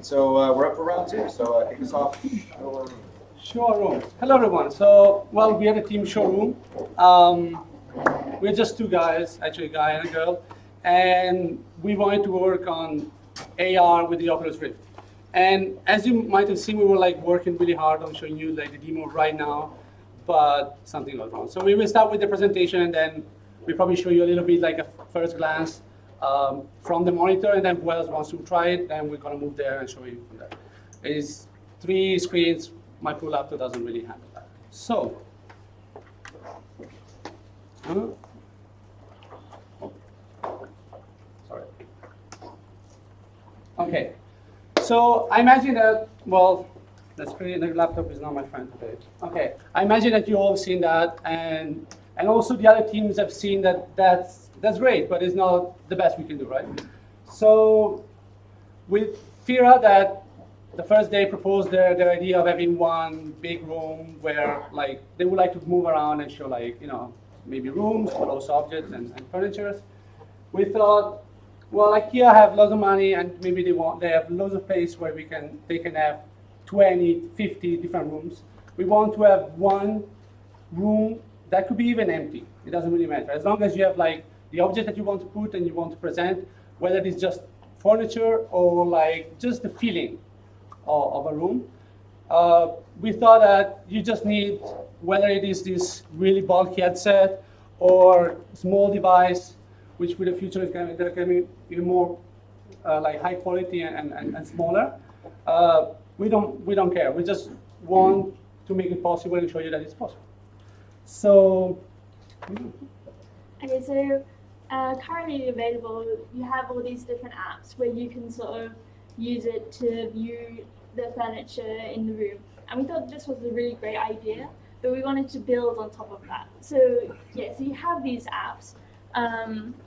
And so we're up for round two, so kick us off. Showroom. Hello, everyone. So, well, we have a team showroom. We're just two guys, actually a guy and a girl, and we wanted to work on AR with the Oculus Rift. And as you might have seen, we were like working really hard on showing you like the demo right now, but something was wrong. So we will start with the presentation, and then we probably show you a little bit like a first glance from the monitor, and then who else wants to try it, then we're gonna move there and show you from there. It's 3 screens. My pool laptop doesn't really handle that. So, sorry. Okay. So I imagine that, well, the screen, the laptop is not my friend today. Okay. I imagine that you all seen that, and also the other teams have seen that. That's great, but it's not the best we can do, right? So with Fira, that the first day proposed their idea of having one big room where like they would like to move around and show like, you know, maybe rooms, but also objects and furniture. We thought, well, IKEA have lots of money and maybe they have lots of place where they can have 20, 50 different rooms. We want to have one room that could be even empty. It doesn't really matter. As long as you have like the object that you want to put and you want to present, whether it's just furniture or like just the feeling of a room. We thought that you just need, whether it is this really bulky headset or small device, which with the future is going to be even more like high quality and smaller. We don't care. We just want to make it possible and show you that it's possible. So. Okay, so currently available, you have all these different apps where you can sort of use it to view the furniture in the room. And we thought this was a really great idea, but we wanted to build on top of that. So yeah, so you have these apps,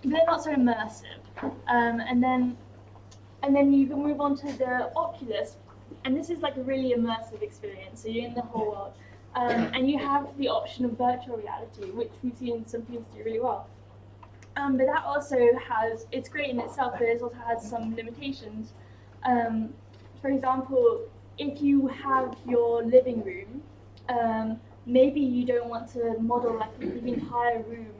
they're not so immersive. And then you can move on to the Oculus, and this is like a really immersive experience. So you're in the whole world. And you have the option of virtual reality, which we've seen some teams do really well. But that also has, it's great in itself, but it also has some limitations. For example, if you have your living room, maybe you don't want to model like the entire room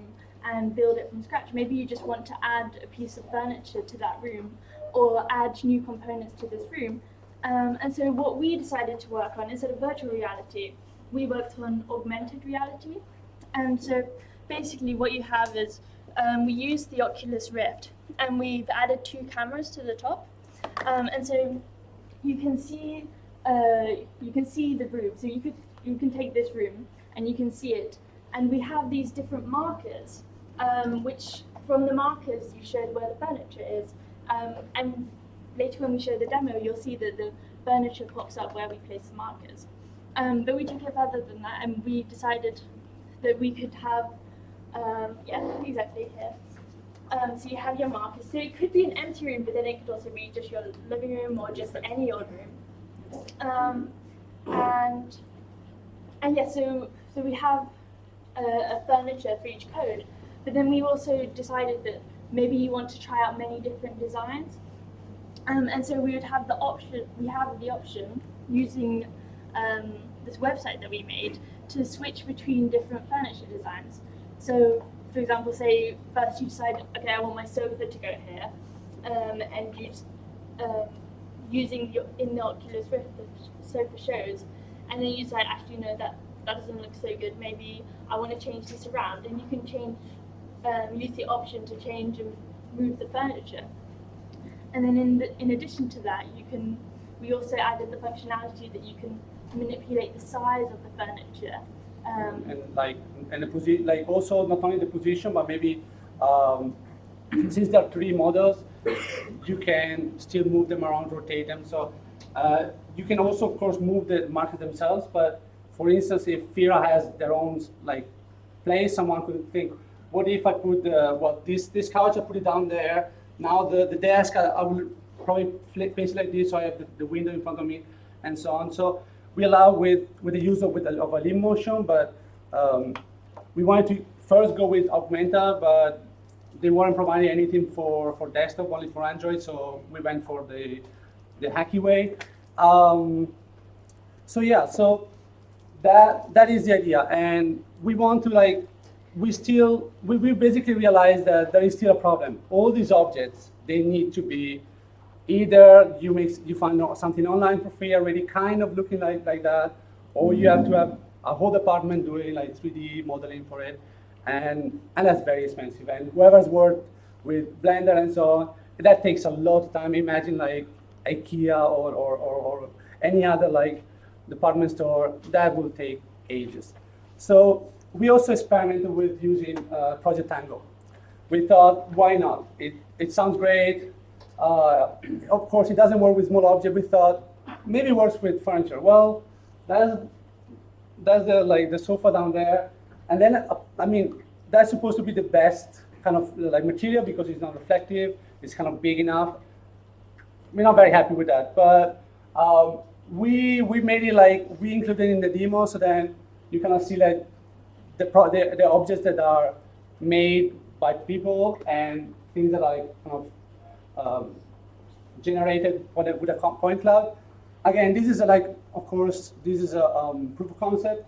and build it from scratch. Maybe you just want to add a piece of furniture to that room or add new components to this room. And so what we decided to work on, instead of virtual reality, we worked on augmented reality. And so basically what you have is, we used the Oculus Rift and we've added 2 cameras to the top. And so you can see the room. So you can take this room and you can see it. And we have these different markers, which from the markers you showed where the furniture is. And later when we show the demo, you'll see that the furniture pops up where we place the markers. But we took it further than that, and we decided that we could have, yeah, exactly here. So you have your markers. So it could be an empty room, but then it could also be just your living room or just any old room. And yeah, so we have a furniture for each code, but then we also decided that maybe you want to try out many different designs. And so we would have the option, using this website that we made to switch between different furniture designs. So, for example, say first you decide, okay, I want my sofa to go here, and you using in the Oculus Rift the sofa shows, and then you decide, actually no, that doesn't look so good. Maybe I want to change this around, and you can change, use the option to change and move the furniture. And then in addition to that, we also added the functionality that you can manipulate the size of the furniture. And also not only the position, but maybe since there are 3 models, you can still move them around, rotate them. So you can also, of course, move the markers themselves. But for instance, if Fira has their own like place, someone could think, what if I put this couch, I put it down there. Now the desk, I will probably place it like this, so I have the window in front of me, and so on. So we allow with the use of a limb motion, but we wanted to first go with Augmenta, but they weren't providing anything for desktop, only for Android. So we went for the the hacky way. So yeah, so that is the idea, and we want to like we basically realize that there is still a problem. All these objects, they need to be either you find something online for free already kind of looking like that, or you have to have a whole department doing like 3D modeling for it, and that's very expensive. And whoever's worked with Blender and so on, that takes a lot of time. Imagine like IKEA or any other like department store, that will take ages. So we also experimented with using Project Tango. We thought, why not? It sounds great. Of course, it doesn't work with small objects. We thought maybe it works with furniture. Well, that's the sofa down there, and then I mean that's supposed to be the best kind of like material because it's not reflective. It's kind of big enough. We're not very happy with that, but we made it like we included in the demo, so then you kind of see like the objects that are made by people and things that are kind of generated with a point cloud. Again, this is of course, this is a proof of concept.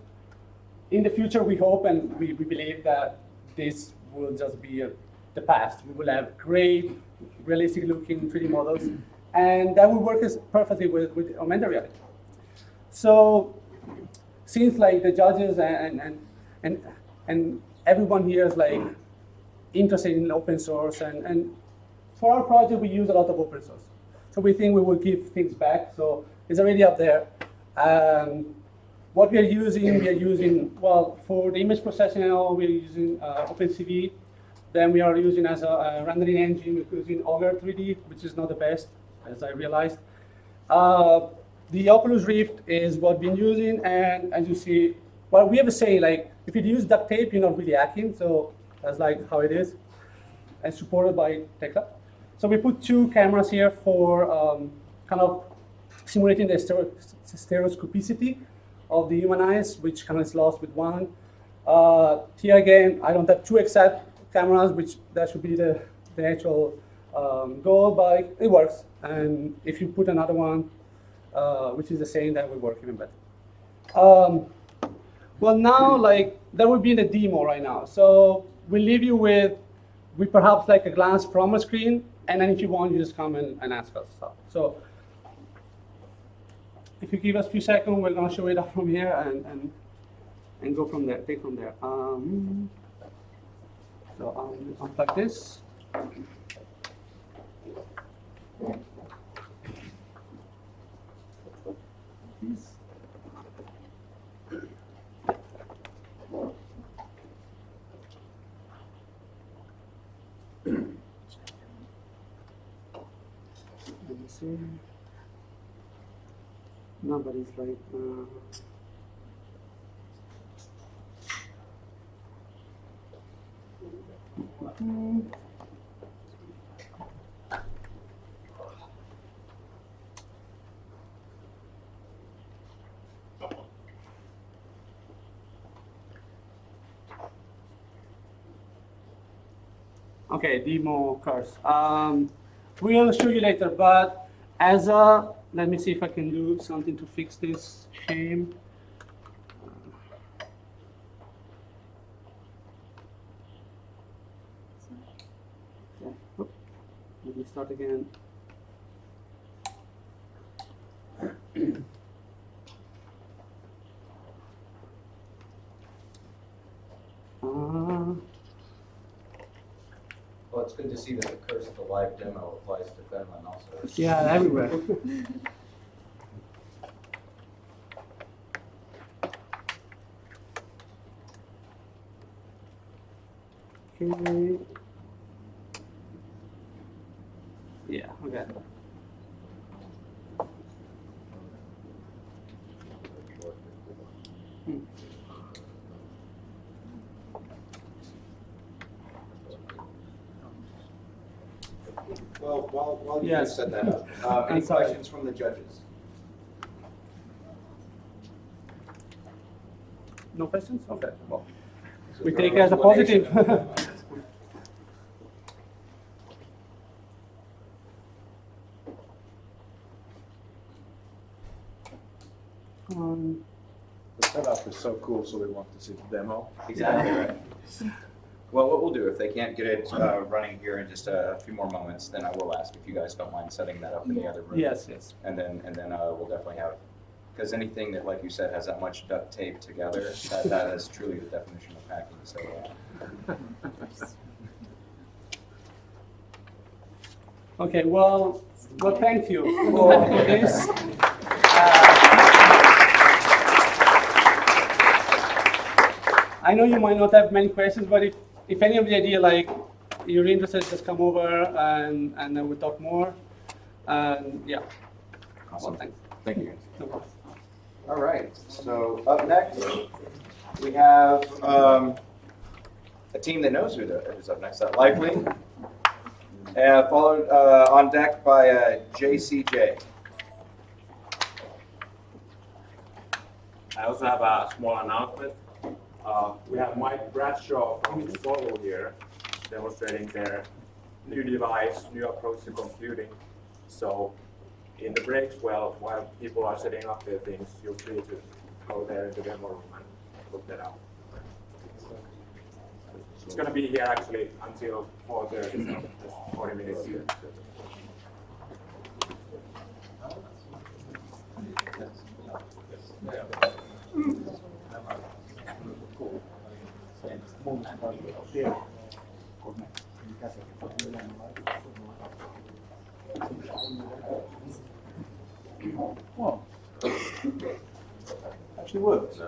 In the future, we hope and we believe that this will just be the past. We will have great, realistic-looking 3D models, and that will work perfectly with augmented reality. So, since like the judges and everyone here is like interested in open source, and for our project, we use a lot of open source. So we think we will give things back. So it's already up there. What we are using, well, for the image processing and all, we're using OpenCV. Then we are using as a rendering engine, we're using Augur 3D, which is not the best, as I realized. The Oculus Rift is what we've been using, and as you see, well, we have a saying, like, if you use duct tape, you're not really hacking, so that's like how it is, and supported by Tekla. So we put two cameras here for kind of simulating the stereoscopicity of the human eyes, which kind of is lost with one. Here again, I don't have two exact cameras, which that should be the actual goal, but it works. And if you put another one, which is the same, that will work even better. Well, now, like, that would be in the demo right now. So we'll leave you with perhaps like a glance from a screen, and then if you want, you just come and ask us stuff. So if you give us a few seconds, we're going to show it up from here and go from there, take from there. So I'll unplug this. Let me see. Nobody's like. Okay, demo course. We'll show you later, but as a, let me see if I can do something to fix this shame. Yeah. Let me start again. Well, it's good to see that the curse of the live demo applies to Finland also. Yeah, everywhere. Okay. Yeah, okay. Well, while you Yes. set that up, any I'm sorry. questions from the judges? No questions? Okay, well, So we no take it as a explanation. positive. hackathon. The setup is so cool, so we want to see the demo. Exactly right. Well, what we'll do, if they can't get it running here in just a few more moments, then I will ask if you guys don't mind setting that up in the other room. Yes, yes. And then we'll definitely have, because anything that, like you said, has that much duct tape together, that is truly the definition of hacking. So. Okay, well, thank you for this. I know you might not have many questions, but if any of the idea, like, you're interested, just come over and then we'll talk more. Yeah. Awesome. Well, thanks. Thank you. No problem. All right, so up next, we have a team that knows who's up next, Lively, followed on deck by JCJ. I also have a small announcement. We have Mike Bradshaw from Solo here demonstrating their new device, new approach to computing. So in the breaks, while people are setting up their things, you're free to go there in the demo room and look that out. It's going to be here actually until 4:30, so just 40 minutes here. Well, actually works.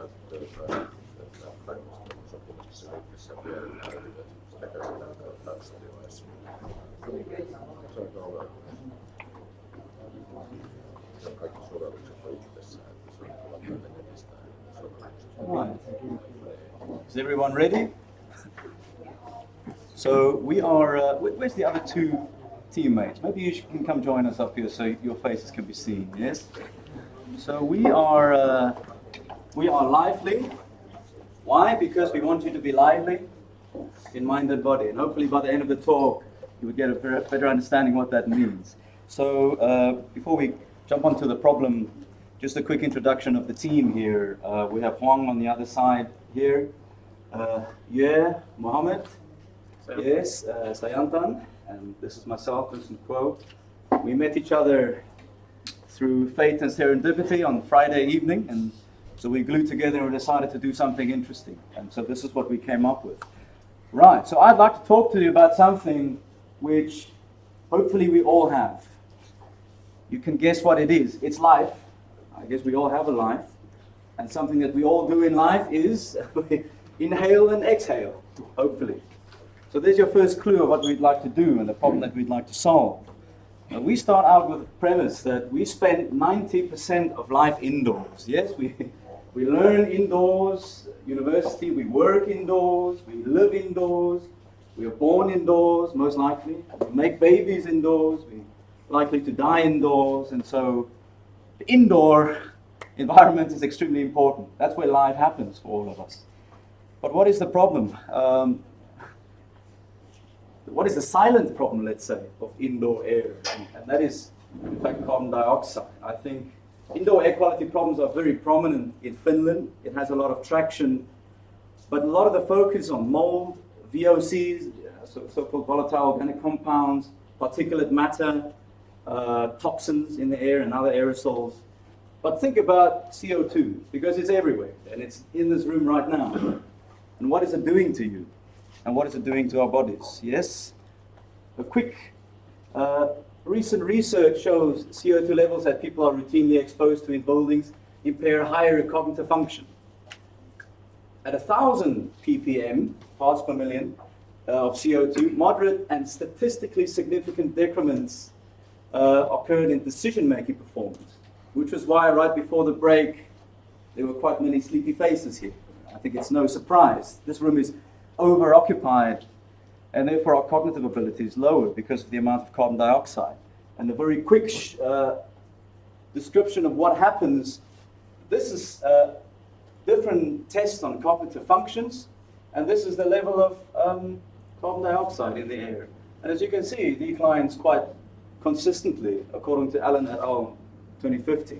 Right. Is everyone ready? So we are, where's the other two teammates? Maybe you can come join us up here so your faces can be seen, yes? So we are lively. Why? Because we want you to be lively in mind and body. And hopefully by the end of the talk, you will get a better understanding what that means. So before we jump onto the problem, just a quick introduction of the team here. We have Huang on the other side here. Mohammed. Yes, Sayantan. And this is myself, Vincent Kuo. We met each other through fate and serendipity on Friday evening, and so we glued together and decided to do something interesting. And so this is what we came up with. Right, so I'd like to talk to you about something which hopefully we all have. You can guess what it is. It's life. I guess we all have a life. And something that we all do in life is inhale and exhale, hopefully. So there's your first clue of what we'd like to do and the problem that we'd like to solve. We start out with the premise that we spend 90% of life indoors. Yes, we learn indoors, university, we work indoors, we live indoors, we are born indoors, most likely. We make babies indoors, we're likely to die indoors, and so the indoor environment is extremely important. That's where life happens for all of us. But what is the problem? What is the silent problem, let's say, of indoor air? And that is, in fact, carbon dioxide. I think indoor air quality problems are very prominent in Finland. It has a lot of traction, but a lot of the focus on mold, VOCs, so-called volatile organic compounds, particulate matter, toxins in the air and other aerosols. But think about CO2, because it's everywhere, and it's in this room right now. And what is it doing to you? And what is it doing to our bodies? Yes? A quick recent research shows CO2 levels that people are routinely exposed to in buildings impair higher cognitive function. At 1,000 ppm, parts per million, of CO2, moderate and statistically significant decrements occurred in decision-making performance, which was why right before the break, there were quite many sleepy faces here. I think it's no surprise. This room is over-occupied, and therefore our cognitive ability is lowered because of the amount of carbon dioxide. And a very quick description of what happens. This is different tests on cognitive functions, and this is the level of carbon dioxide in the air. And as you can see, it declines quite consistently, according to Allen et al. 2015.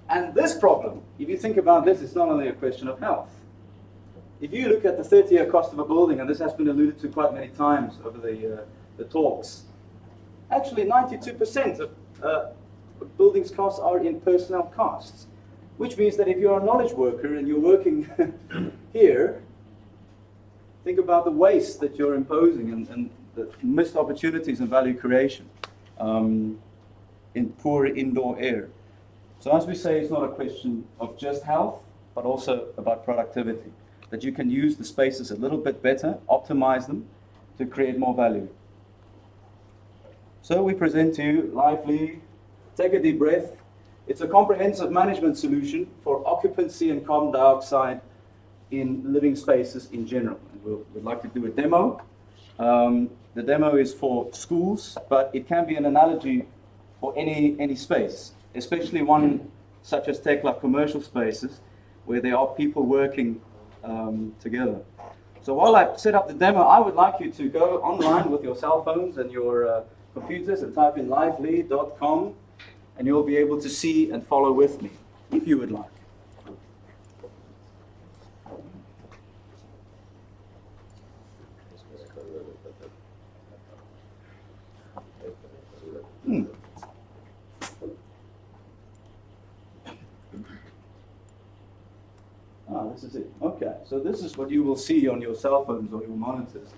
And this problem, if you think about this, it's not only a question of health. If you look at the 30-year cost of a building, and this has been alluded to quite many times over the talks, actually 92% of buildings costs are in personnel costs, which means that if you're a knowledge worker and you're working here, think about the waste that you're imposing and the missed opportunities and value creation in poor indoor air. So as we say, it's not a question of just health, but also about productivity, that you can use the spaces a little bit better, optimize them to create more value. So we present to you Lively. Take a deep breath. It's a comprehensive management solution for occupancy and carbon dioxide in living spaces in general. And we'd like to do a demo. The demo is for schools, but it can be an analogy for any space, especially one such as Tekla commercial spaces, where there are people working together. So while I set up the demo, I would like you to go online with your cell phones and your computers and type in lively.com, and you'll be able to see and follow with me, if you would like. This is it. Okay, so this is what you will see on your cell phones or your monitors.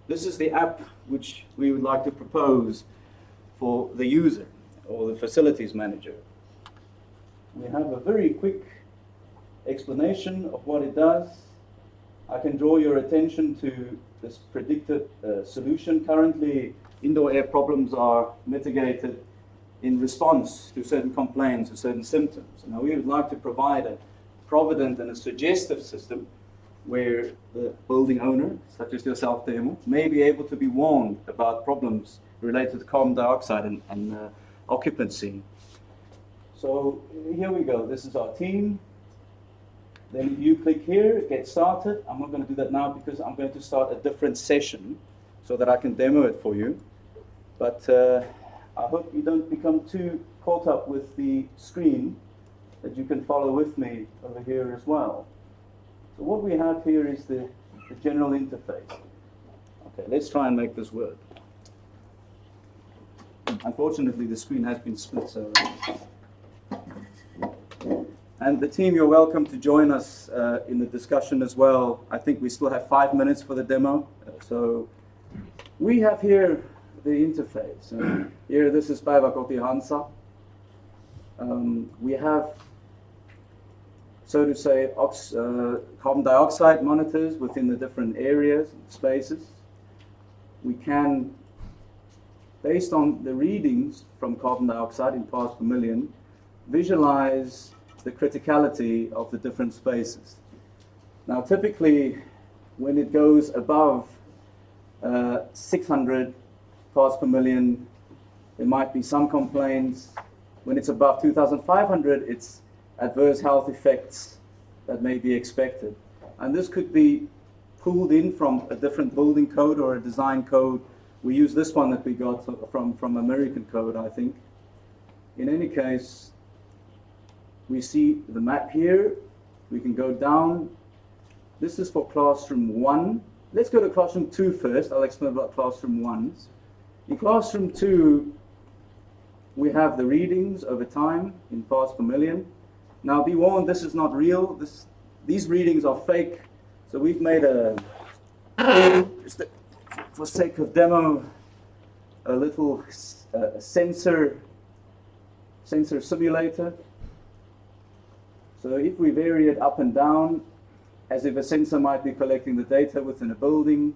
This is the app which we would like to propose for the user or the facilities manager. We have a very quick explanation of what it does. I can draw your attention to this predicted solution. Currently, indoor air problems are mitigated in response to certain complaints or certain symptoms. Now, we would like to provide a provident and a suggestive system where the building owner, such as yourself, Teemu, may be able to be warned about problems related to carbon dioxide and occupancy. So here we go. This is our team. Then if you click here, get started. I'm not going to do that now because I'm going to start a different session so that I can demo it for you. But I hope you don't become too caught up with the screen, that you can follow with me over here as well. So what we have here is the general interface. Okay, let's try and make this work. Unfortunately, the screen has been split, so... And the team, you're welcome to join us in the discussion as well. I think we still have 5 minutes for the demo. So we have here the interface. Here, this is Päiväkoti Hansa. We have, so to say, carbon dioxide monitors within the different areas and spaces. We can, based on the readings from carbon dioxide in parts per million, visualize the criticality of the different spaces. Now, typically, when it goes above 600 parts per million, there might be some complaints. When it's above 2,500, it's adverse health effects that may be expected. And this could be pulled in from a different building code or a design code. We use this one that we got from American code, I think. In any case, we see the map here. We can go down. This is for classroom 1. Let's go to classroom 2 first. I'll explain about classroom 1. In classroom 2, we have the readings over time in parts per million. Now, be warned, this is not real. These readings are fake. So we've made just for sake of demo, a little sensor simulator. So if we vary it up and down, as if a sensor might be collecting the data within a building,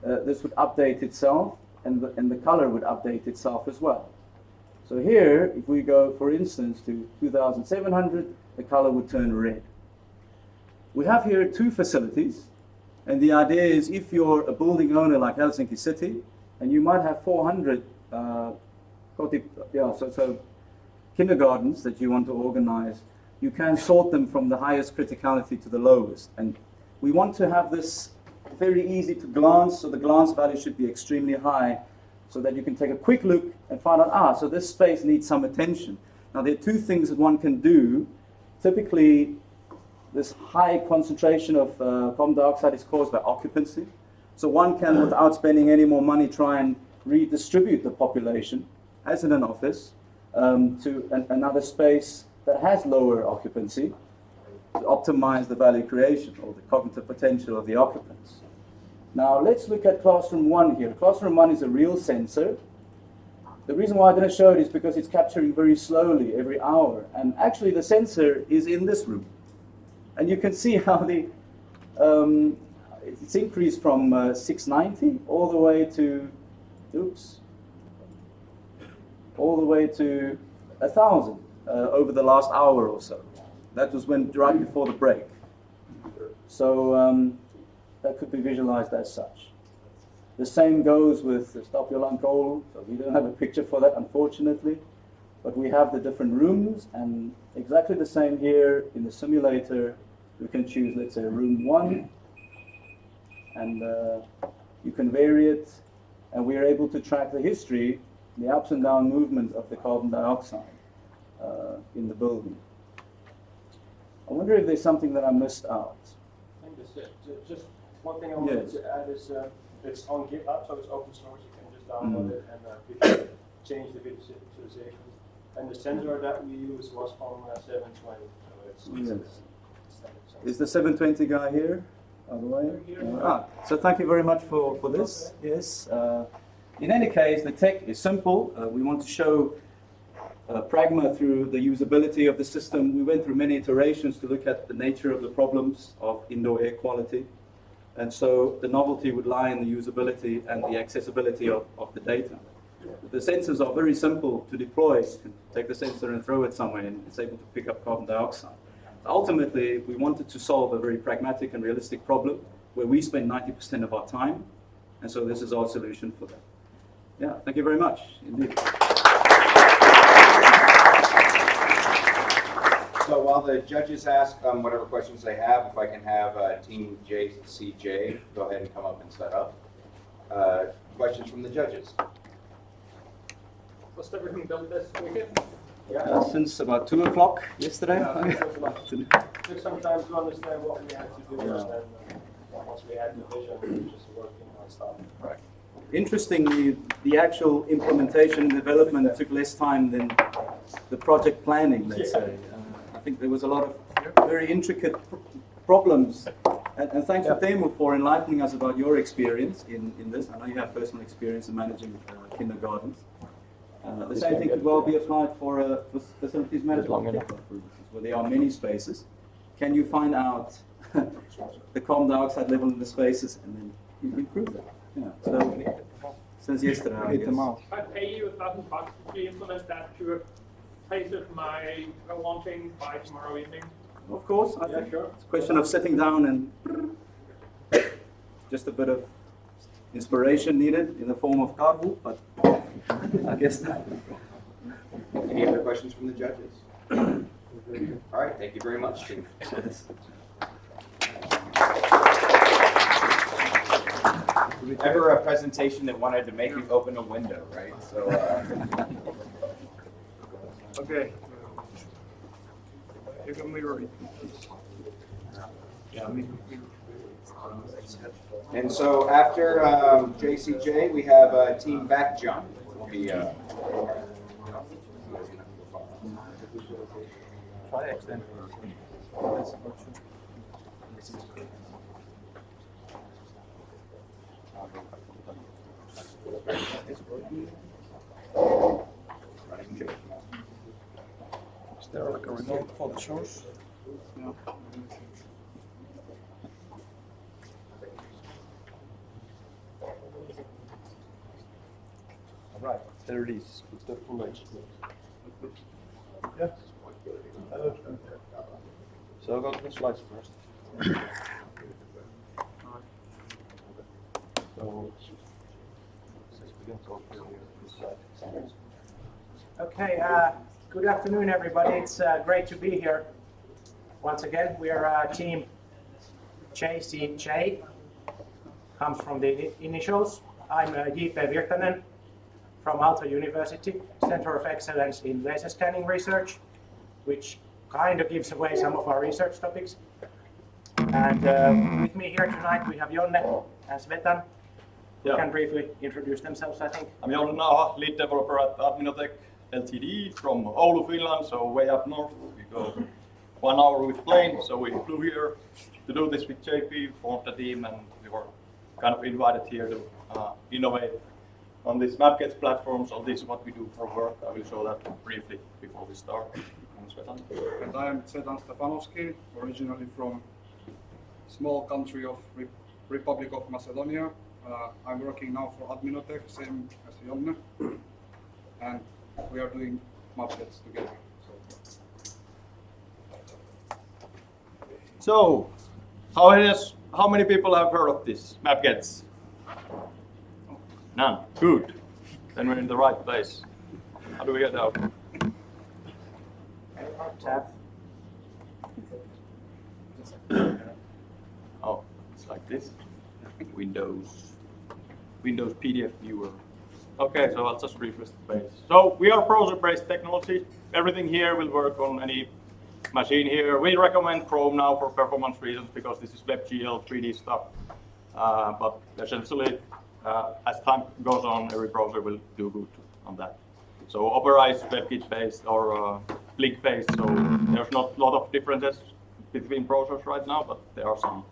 this would update itself, and the color would update itself as well. So here, if we go, for instance, to 2,700, the color would turn red. We have here 2 facilities, and the idea is if you're a building owner like Helsinki City, and you might have 400 kindergartens that you want to organize, you can sort them from the highest criticality to the lowest. And we want to have this very easy to glance, so the glance value should be extremely high, so that you can take a quick look and find out, so this space needs some attention. Now, there are two things that one can do. Typically, this high concentration of carbon dioxide is caused by occupancy. So one can, without spending any more money, try and redistribute the population, as in an office, to another space that has lower occupancy to optimize the value creation or the cognitive potential of the occupants. Now let's look at classroom 1 here. Classroom 1 is a real sensor. The reason why I didn't show it is because it's capturing very slowly every hour. And actually the sensor is in this room. And you can see how it's increased from 690 all the way to, all the way to 1,000 over the last hour or so. That was right before the break. So that could be visualized as such. The same goes with the stop your alarm call. So we don't have a picture for that, unfortunately. But we have the different rooms, and exactly the same here in the simulator. We can choose, let's say, room 1, and you can vary it, and we are able to track the history, the ups and down movement of the carbon dioxide in the building. I wonder if there's something that I missed out. I think that's it. Just one thing I wanted to add is it's on GitHub, so it's open source. You can just download it and you can change the visualization. And the sensor that we used was on 720. So it's Is the 720 guy here, by the way? So thank you very much for this. Yes. In any case, the tech is simple. We want to show pragma through the usability of the system. We went through many iterations to look at the nature of the problems of indoor air quality. And so the novelty would lie in the usability and the accessibility of the data. The sensors are very simple to deploy. You can take the sensor and throw it somewhere, and it's able to pick up carbon dioxide. Ultimately, we wanted to solve a very pragmatic and realistic problem where we spend 90% of our time, and so this is our solution for that. Yeah, thank you very much indeed. So while the judges ask whatever questions they have, if I can have Team JCJ go ahead and come up and set up. Questions from the judges? Was everything built this weekend? Since about 2 o'clock yesterday. Took some time to understand what we had to do, and then once we had the vision, we were just working on stuff. Right. Interestingly, the actual implementation and development took less time than the project planning, let's say. I think there was a lot of very intricate problems. And thanks to Teemu for enlightening us about your experience in this. I know you have personal experience in managing kindergartens. The same thing could well be applied for facilities management, where there are many spaces. Can you find out the carbon dioxide level in the spaces and then you improve that? Yeah. So since yesterday, I guess. I pay you $1,000 to implement that to a place of my wanting by tomorrow evening. Of course, I think sure. it's a question of sitting down and just a bit of inspiration needed in the form of carbu, but I guess that. Any other questions from the judges? All right, thank you very much, Team. Ever a presentation that wanted to make you open a window, right? So. Okay. You can be ready. And so after JCJ, we have Team Back Jump. Will be, Try extend. Is there like a remote for the source? No. All right, there it is. It's the full edge. Yeah. So I'll go to the slides first. So, Okay, good afternoon, everybody. It's great to be here. Once again, we are Team JCJ, comes from the initials. I'm J.P. Virtanen, from Aalto University, Center of Excellence in Laser Scanning Research, which kind of gives away some of our research topics. And with me here tonight we have Jonne and Svetan, who can briefly introduce themselves, I think. I'm Jonne Naha, lead developer at Adminotech Ltd. from Oulu, Finland, so way up north. We go 1 hour with plane, so we flew here to do this with JP, formed the team, and we were kind of invited here to innovate on this MapGets platform. So this is what we do for work. I will show that briefly before we start. And I am Svetan Stefanovski, originally from small country of Republic of Macedonia. I'm working now for Adminotech, same as Jonne, and we are doing MapGets together. So, how many people have heard of this MapGets? None. Good. Then we're in the right place. How do we get out? Tab. Oh, it's like this. Windows PDF viewer. Okay, so I'll just refresh the page. So we are browser-based technology. Everything here will work on any machine here. We recommend Chrome now for performance reasons because this is WebGL 3D stuff. But essentially, as time goes on, every browser will do good on that. So Opera is WebKit-based or Blink-based, so there's not a lot of differences between browsers right now, but there are some.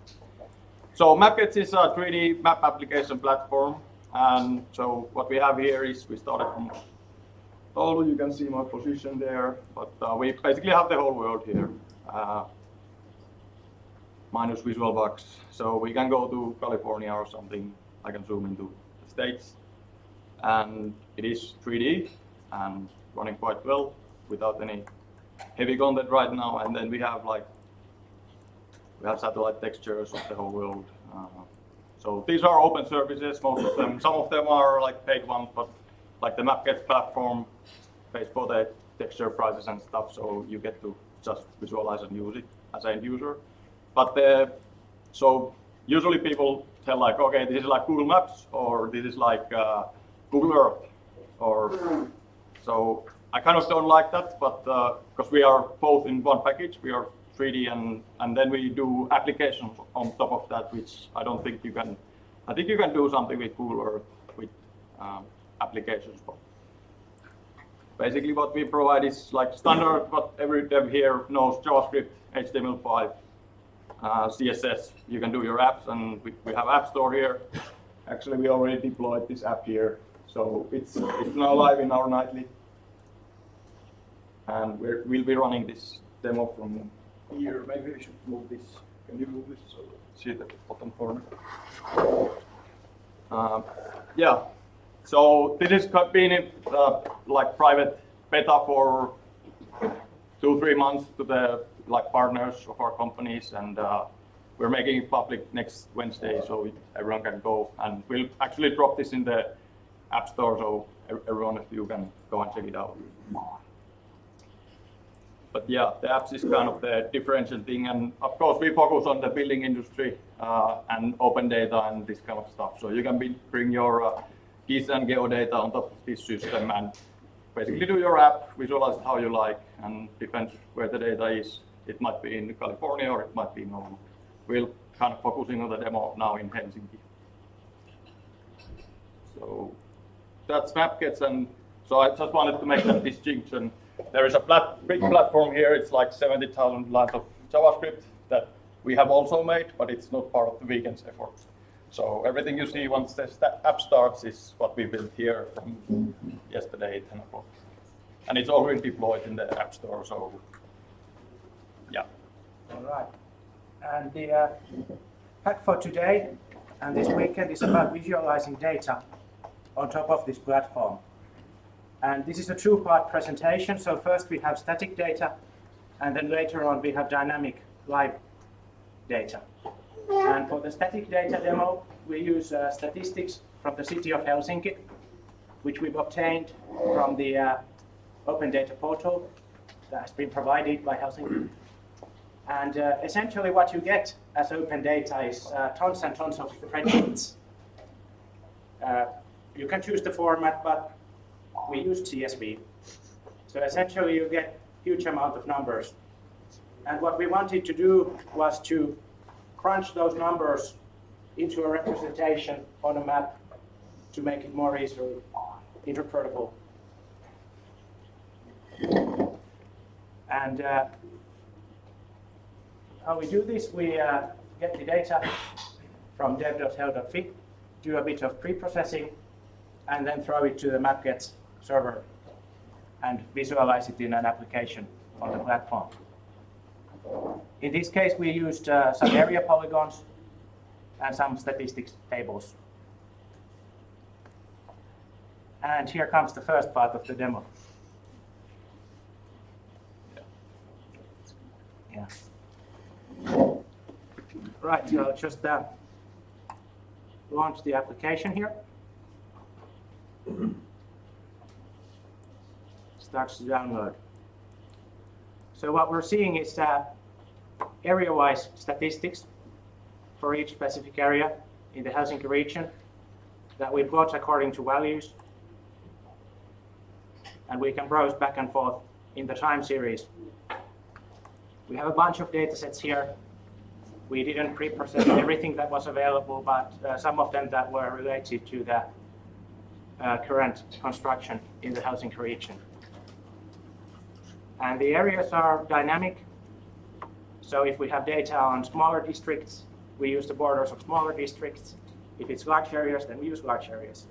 So MapGets is a 3D map application platform, and so what we have here is we started from Oulu. You can see my position there, but we basically have the whole world here, minus visual bugs. So we can go to California or something. I can zoom into the States, and it is 3D and running quite well without any heavy content right now. And then we have satellite textures of the whole world. So these are open services, most of them. Some of them are like paid ones, but like the MapGets platform pays for the texture prices and stuff, so you get to just visualize and use it as an end user. But so usually people tell like, okay, this is like Google Maps, or this is like Google Earth, or so I kind of don't like that, but because we are both in one package, we are 3D and then we do applications on top of that, which I don't think you can. I think you can do something with Google Earth with applications. But basically, what we provide is like standard. What every dev here knows: JavaScript, HTML5, CSS. You can do your apps, and we have App Store here. Actually, we already deployed this app here, so it's now live in our nightly, and we'll be running this demo from here. Maybe we should move this. Can you move this so see the bottom corner? Yeah. So this has been in like private beta for 2-3 months to the partners of our companies, and we're making it public next Wednesday, so everyone can go. And we'll actually drop this in the App Store, so everyone of you can go and check it out. But yeah, the apps is kind of the differential thing, and of course we focus on the building industry and open data and this kind of stuff. So you can bring your GIS and geodata on top of this system and basically do your app, visualize it how you like, and depends where the data is. It might be in California or it might be in Oulu. We're kind of focusing on the demo now in Helsinki. So that's MapGets, and so I just wanted to make that distinction. There is a big platform here. It's like 70,000 lines of JavaScript that we have also made, but it's not part of the weekend's effort. So everything you see once the app starts is what we built here from yesterday, 10 o'clock. And it's already deployed in the App Store, so yeah. All right. And the hack for today and this weekend is about visualizing data on top of this platform. And this is a two-part presentation. So first we have static data, and then later on we have dynamic live data. And for the static data demo, we use statistics from the city of Helsinki, which we've obtained from the open data portal that has been provided by Helsinki. And essentially what you get as open data is tons and tons of spreadsheets. You can choose the format, but we used CSV. So essentially you get huge amount of numbers. And what we wanted to do was to crunch those numbers into a representation on a map to make it more easily interpretable. And how we do this, we get the data from dev.hel.fi, do a bit of pre-processing, and then throw it to the MapGets server and visualize it in an application on the platform. In this case, we used some area polygons and some statistics tables. And here comes the first part of the demo. Yeah. Right, so just launch the application here. Starts to download. So what we're seeing is area-wise statistics for each specific area in the Helsinki region that we plot according to values. And we can browse back and forth in the time series. We have a bunch of data sets here. We didn't pre-process everything that was available, but some of them that were related to the current construction in the Helsinki region. And the areas are dynamic. So if we have data on smaller districts, we use the borders of smaller districts. If it's large areas, then we use large areas.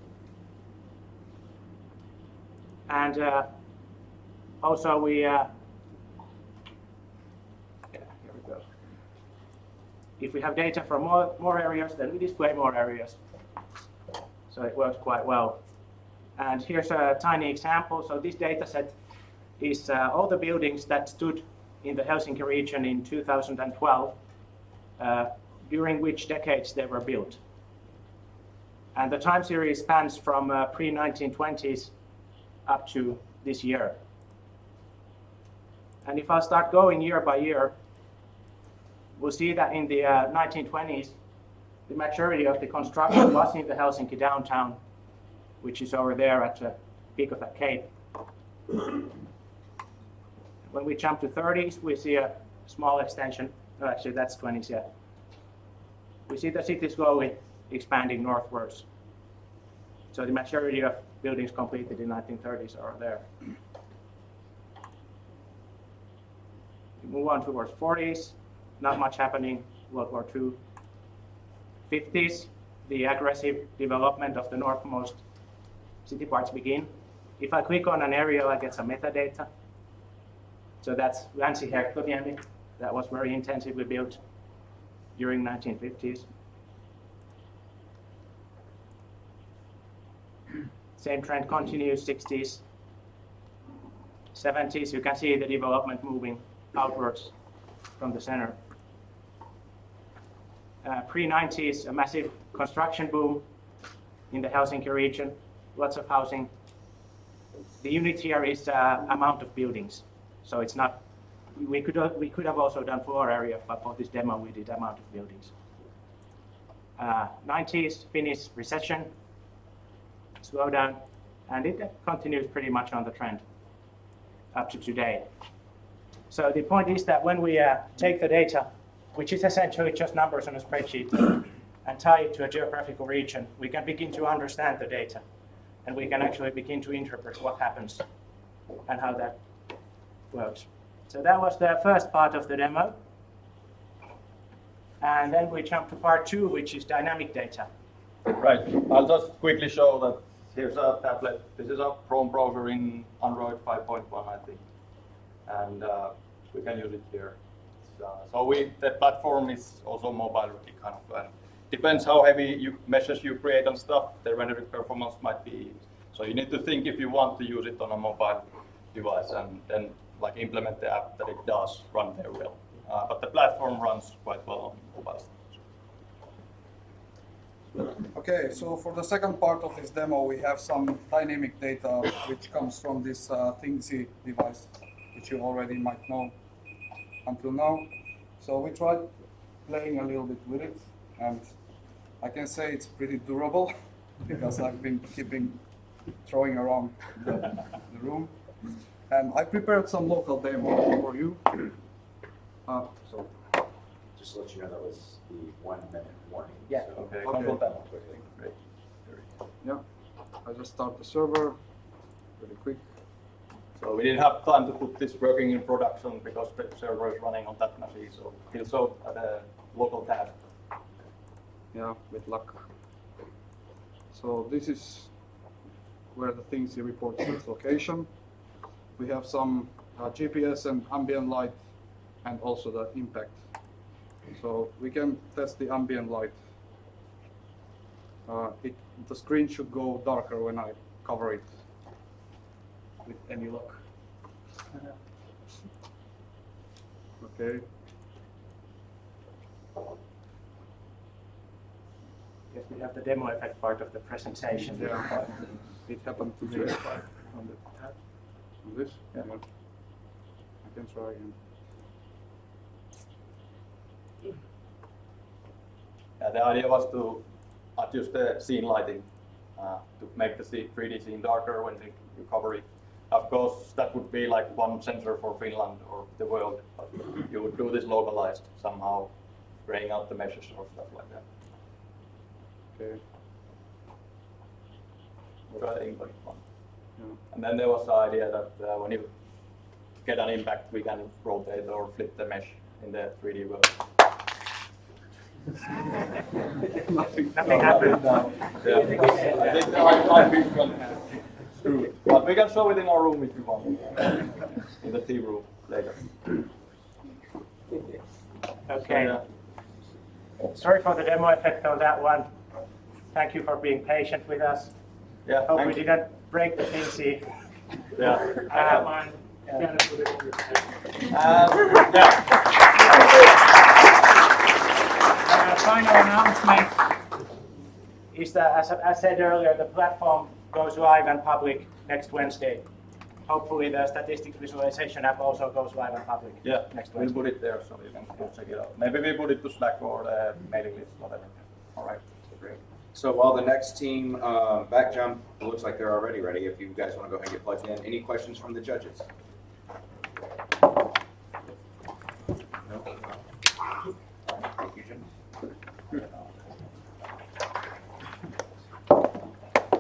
And also we, here we go. If we have data from more areas, then we display more areas. So it works quite well. And here's a tiny example. So this data set is all the buildings that stood in the Helsinki region in 2012, during which decades they were built. And the time series spans from pre-1920s up to this year. And if I start going year by year, we'll see that in the 1920s, the majority of the construction was in the Helsinki downtown, which is over there at the peak of that cape. When we jump to 30s, we see a small extension. Oh, actually, that's 20s, yeah. We see the city slowly expanding northwards. So the majority of buildings completed in 1930s are there. We move on towards 40s, not much happening, World War II. 50s, the aggressive development of the northmost city parts begin. If I click on an area, I get some metadata. So that's Länsi-Herttoniemi, that was very intensively built during 1950s. Same trend continues, 60s, 70s. You can see the development moving outwards from the center. Pre-90s, a massive construction boom in the Helsinki region, lots of housing. The unit here is amount of buildings. So it's not, we could have also done floor area, but for this demo we did amount of buildings. 90s, Finnish recession, slowdown, and it continues pretty much on the trend up to today. So the point is that when we take the data, which is essentially just numbers on a spreadsheet, and tie it to a geographical region, we can begin to understand the data, and we can actually begin to interpret what happens and how that works. So that was the first part of the demo. And then we jump to part 2, which is dynamic data. Right. I'll just quickly show that here's a tablet. This is a Chrome browser in Android 5.1, I think. And we can use it here. So the platform is also mobile ready kind of. And depends how heavy meshes you create and stuff, the rendering performance might be. So you need to think if you want to use it on a mobile device and then like implement the app that it does run very well. But the platform runs quite well on mobile. Okay, so for the second part of this demo, we have some dynamic data which comes from this Thingsy device, which you already might know until now. So we tried playing a little bit with it, and I can say it's pretty durable because I've been keeping throwing around the room. And I prepared some local demo for you. So Just to let you know, that was the 1 minute warning. Yeah. So- Okay, Okay. control panel. Great. yeah, I just start the server really quick. So we didn't have time to put this working in production because the server is running on that machine, so he'll show at a local tab. Yeah, with luck. So this is where the things he reports its location. We have some GPS and ambient light and also the impact. So we can test the ambient light. The screen should go darker when I cover it with any luck. Okay. Yes, we have the demo effect part of the presentation. Yeah, it happened to me on this. Yeah. I can try again. Yeah, the idea was to adjust the scene lighting to make the 3D scene darker when you cover it. Of course, that would be like one sensor for Finland or the world, but you would do this localized somehow, graying out the meshes or stuff like that. Okay. Try the impact one. Yeah. And then there was the idea that when you get an impact, we can rotate or flip the mesh in the 3D world. Nothing happened. Yeah. I think I picked one screw. But we can show it in our room if you want. In the team room later. Okay. So, Sorry for the demo effect on that one. Thank you for being patient with us. yeah, Hope we thanks. didn't break the PC. Yeah. I have mine. Yeah. Final announcement is that, as I said earlier, the platform goes live and public next Wednesday. Hopefully the statistics visualization app also goes live and public next We'll Wednesday. put it there so you can go check it out. Maybe we put it to Slack or the mailing list, whatever. All right. Great. So while the next team back jump, it looks like they're already ready. If you guys want to go ahead and get plugged in, any questions from the judges? No? Thank you, Jim.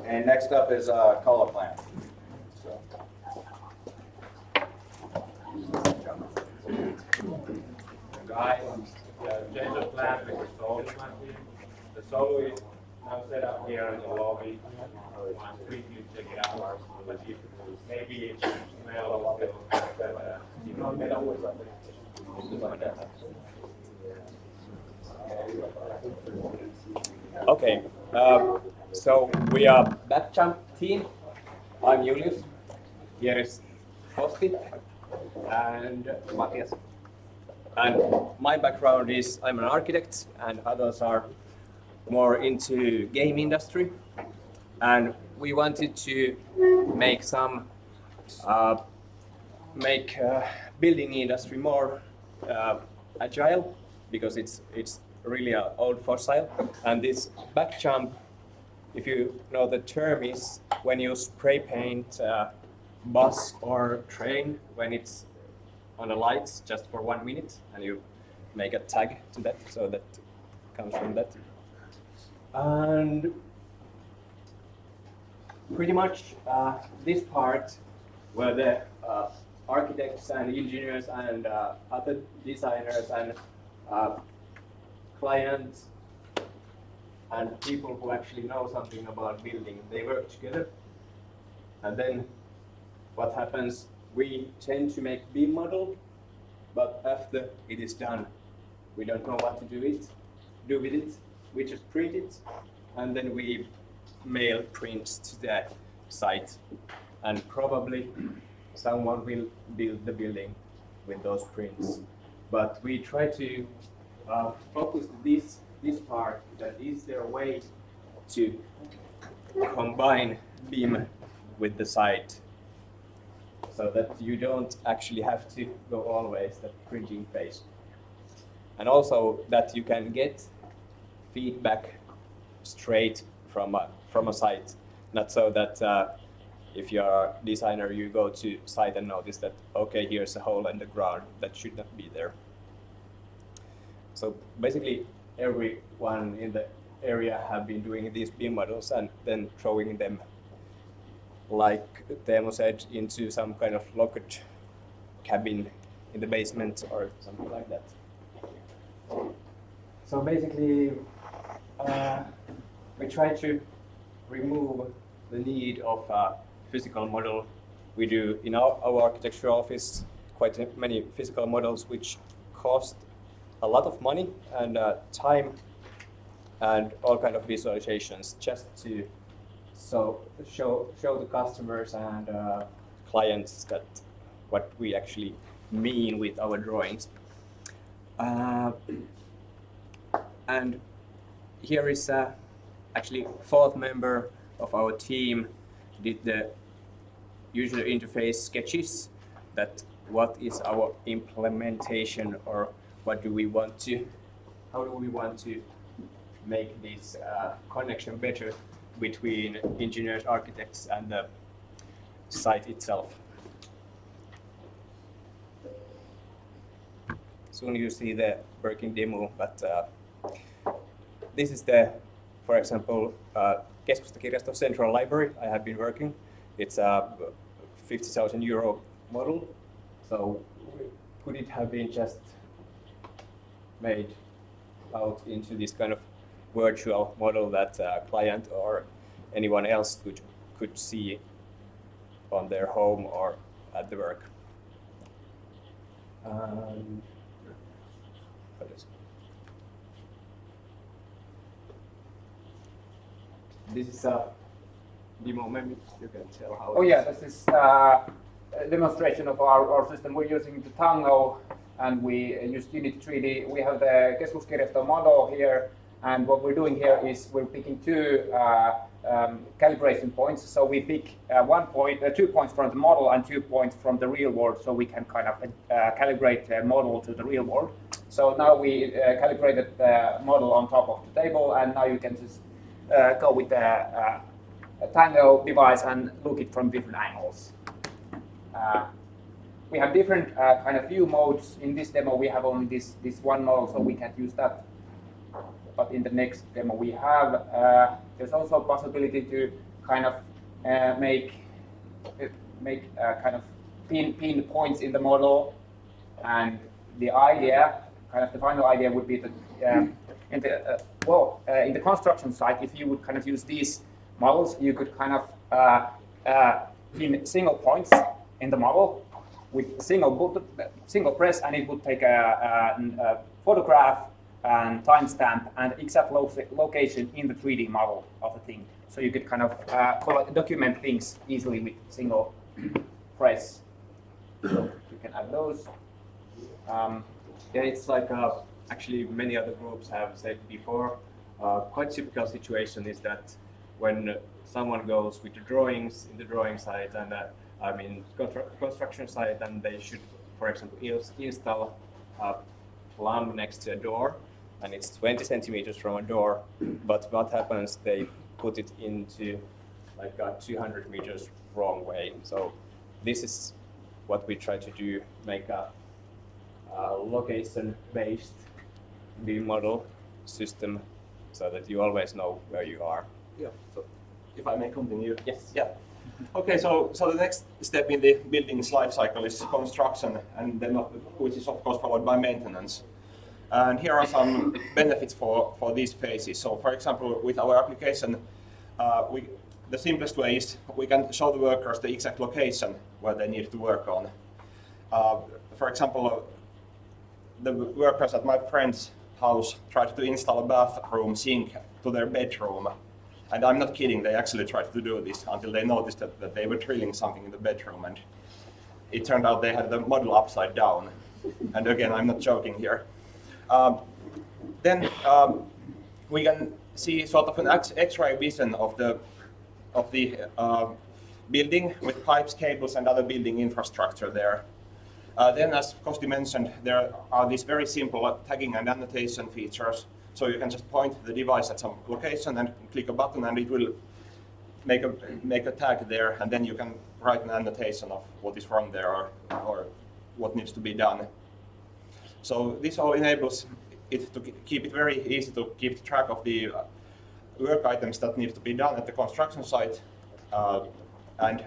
And next up is call-up plan. So. Guys, change of plan with the solo plan. The solo is now set up here in the lobby. Want to quickly check it out. But if maybe email or Okay, so we are Backjump team. I'm Julius. Here is Kosti and Matthias. And my background is I'm an architect, and others are more into game industry. And we wanted to make some building industry more agile, because it's really old fossil. And this backjump, if you know the term, is when you spray paint bus or train when it's on the lights just for 1 minute, and you make a tag to that, so that comes from that. And pretty much this part where the architects and engineers and other designers and clients and people who actually know something about building, they work together. And then what happens, we tend to make BIM model, but after it is done, we don't know what to do with it. We just print it, and then we mail prints to the site. And probably someone will build the building with those prints. But we try to focus this part, that is there a way to combine BIM with the site, so that you don't actually have to go always that printing phase. And also that you can get feedback straight from a site. Not so that if you're a designer, you go to site and notice that, okay, here's a hole in the ground that should not be there. So basically, everyone in the area have been doing these BIM models and then throwing them, like Teemu said, into some kind of locked cabin in the basement or something like that. So basically, we try to remove the need of a physical model. We do in our architecture office quite many physical models which cost a lot of money and time and all kind of visualizations just to show the customers and clients that what we actually mean with our drawings. And here is actually fourth member of our team did the user interface sketches, that what is our implementation or what do we want to, how do we want to make this connection better between engineers, architects and the site itself. Soon you see the working demo, but this is the, for example, Keskustakirjasto Central Library I have been working. It's a 50,000 euro model. So could it have been just made out into this kind of virtual model that a client or anyone else could see on their home or at the work? This is a demo, maybe you can tell how. Oh yeah, this is a demonstration of our system. We're using the Tango and we use Unity 3D. We have the Keskuskirjasto model here, and what we're doing here is we're picking two calibration points. So we pick 2 points from the model and 2 points from the real world, so we can kind of calibrate the model to the real world. So now we calibrated the model on top of the table, and now you can just go with the Tango device and look it from different angles. We have different kind of view modes. In this demo, we have only this one model, so we can't use that. But in the next demo, we have there's also a possibility to kind of make kind of pin points in the model, and the idea, kind of the final idea, would be that in the construction site, if you would kind of use these models, you could kind of pin single points in the model with single press, and it would take a photograph and timestamp and exact location in the 3D model of the thing. So you could kind of document things easily with single press. So you can add those. Yeah, it's like actually many other groups have said before. Quite typical situation is that when someone goes with the drawings in the drawing site and I mean construction site, and they should, for example, install a plumb next to a door, and it's 20 centimeters from a door, but what happens, they put it into like 200 meters wrong way. So this is what we try to do, make a location-based BIM model system so that you always know where you are. Yeah, so if I may continue. Yes. Yeah. Okay, so the next step in the building's life cycle is construction, and then which is of course followed by maintenance. And here are some benefits for these phases. So for example, with our application, the simplest way is we can show the workers the exact location where they need to work on. For example, the workers at my friend's house tried to install a bathroom sink to their bedroom. And I'm not kidding, they actually tried to do this until they noticed that they were drilling something in the bedroom, and it turned out they had the model upside down. And again, I'm not joking here. Then we can see sort of an X-ray vision of the building with pipes, cables, and other building infrastructure there. Then, as Kosti mentioned, there are these very simple tagging and annotation features. So you can just point the device at some location and click a button, and it will make a tag there, and then you can write an annotation of what is wrong there or what needs to be done. So this all enables it to keep it very easy to keep track of the work items that need to be done at the construction site, and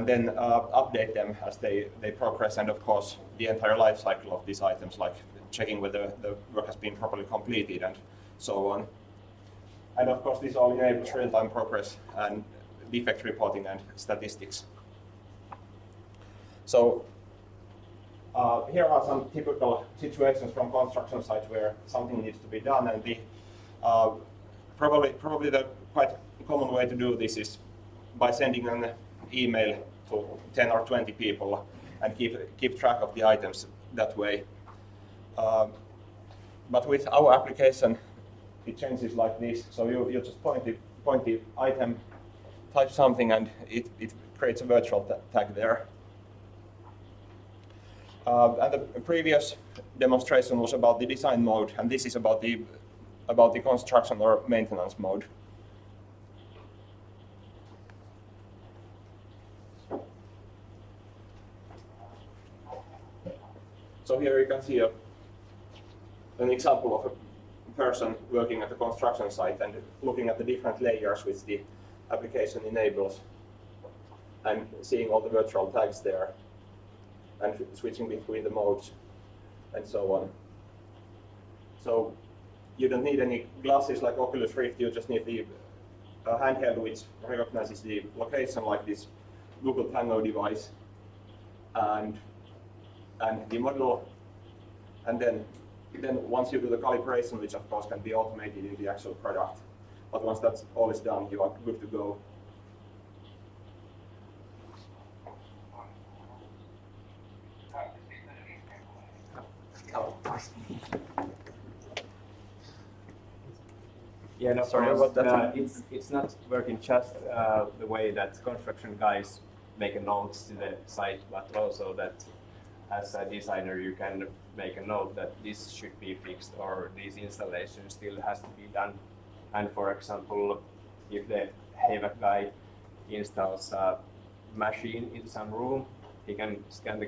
then update them as they progress, and of course the entire life cycle of these items, like checking whether the work has been properly completed and so on. And of course this all enables real-time progress and defect reporting and statistics. So here are some typical situations from construction sites where something needs to be done, and the probably the quite common way to do this is by sending an email to 10 or 20 people and keep track of the items that way. But with our application, it changes like this. So you just point the item, type something, and it creates a virtual tag there. And the previous demonstration was about the design mode, and this is about the construction or maintenance mode. So here you can see an example of a person working at the construction site and looking at the different layers which the application enables, and seeing all the virtual tags there, and switching between the modes and so on. So you don't need any glasses like Oculus Rift, you just need the handheld which recognizes the location like this Google Tango device, and the model, and then once you do the calibration, which of course can be automated in the actual product, but once that's all is done, you are good to go. Yeah, no, Sorry of course, about that. it's not working just the way that construction guys make notes to the site, but also that as a designer you can make a note that this should be fixed or this installation still has to be done. And for example, if the HVAC guy installs a machine in some room, he can scan the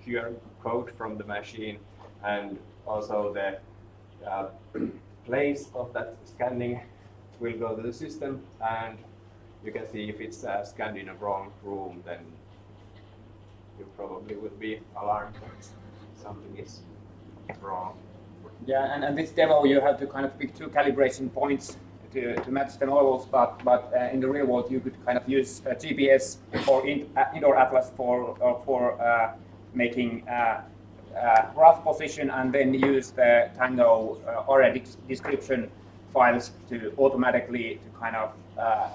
QR code from the machine, and also the place of that scanning will go to the system, and you can see if it's scanned in a wrong room, then you probably would be alarmed that something is wrong. Yeah, and this demo you have to kind of pick two calibration points to match the models, but in the real world you could kind of use GPS or indoor atlas for making rough position, and then use the Tango area description files to automatically to kind of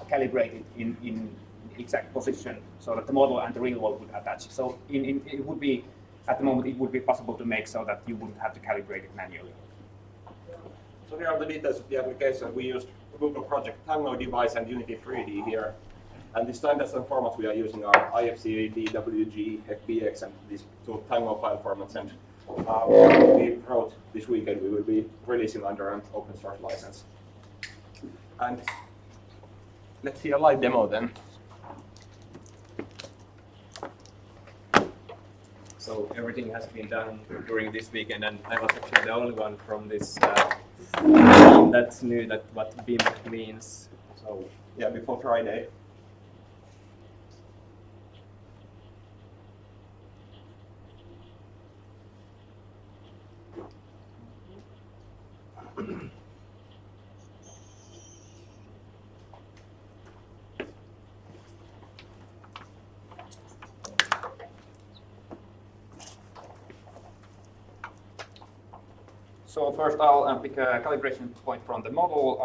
calibrate it in exact position so that the model and the real world would attach. So it would be, at the moment, it would be possible to make so that you wouldn't have to calibrate it manually. So here are the details of the application. We used Google Project Tango device and Unity 3D here. And the standards and formats we are using are IFC, DWG, FBX, and these two Tango file formats. And we wrote this weekend, we will be releasing under an open source license. And let's see a live demo then. So everything has been done during this weekend, and I was actually the only one from this team that knew that what BIM means. So yeah, before Friday. So first I'll pick a calibration point from the model.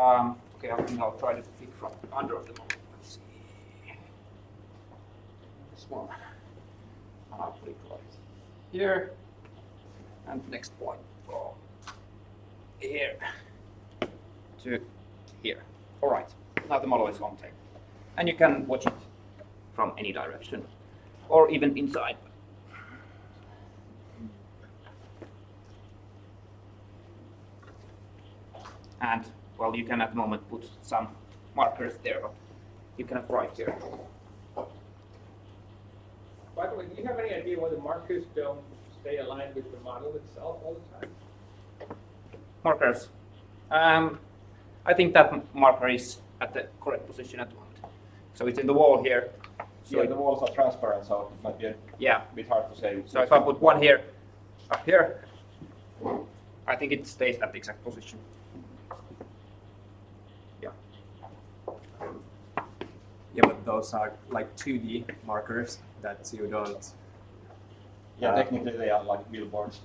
Okay, I think I'll try to pick from under the model. Let's see. This one. I'll click right here. And next point from here to here. All right, now the model is on tape. And you can watch it from any direction or even inside. And well, you can at the moment put some markers there, but you cannot write here. By the way, do you have any idea why the markers don't stay aligned with the model itself all the time? Markers. I think that marker is at the correct position at the moment. So it's in the wall here. So Yeah, the walls are transparent, so it might be a bit hard to say. So if I put one here, up here, I think it stays at the exact position. Yeah. Yeah, but those are like 2D markers that you don't. Yeah, technically they are like billboards.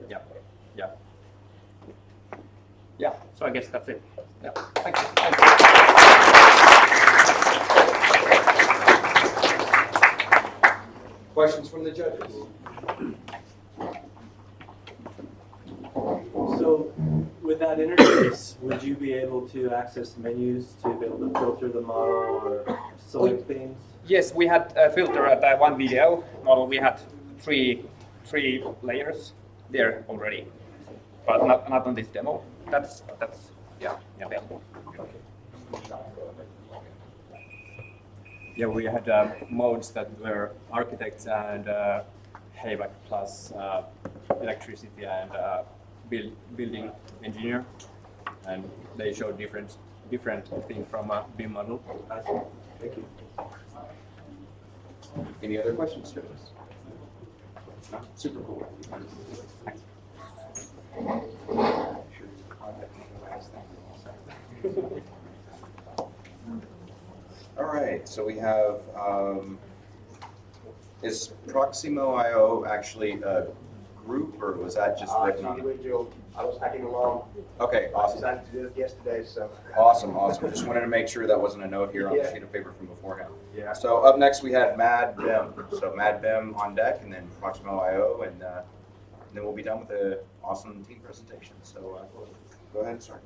Yeah. Yeah. Yeah. So I guess that's it. Yeah. Thank you. Questions from the judges? So with that interface, would you be able to access menus to be able to filter the model or select things? Yes, we had a filter at one video model. We had three layers there already, but not on this demo. That's available. Yeah, we had modes that were architects and HVAC plus electricity and building engineer, and they showed different things from a BIM model. Thank you. Any other questions, judges? No? Super cool. All right, so we have, is Proximo.io actually a group, or was that just written on? Individual. I was hacking along. Okay, I awesome. decided to do it yesterday, so. Awesome. Just wanted to make sure that wasn't a note here on the sheet of paper from beforehand. Yeah. So up next we had Mad Bim. So Mad Bim on deck, and then Proximo.io, and then we'll be done with the awesome team presentation. So go ahead and start.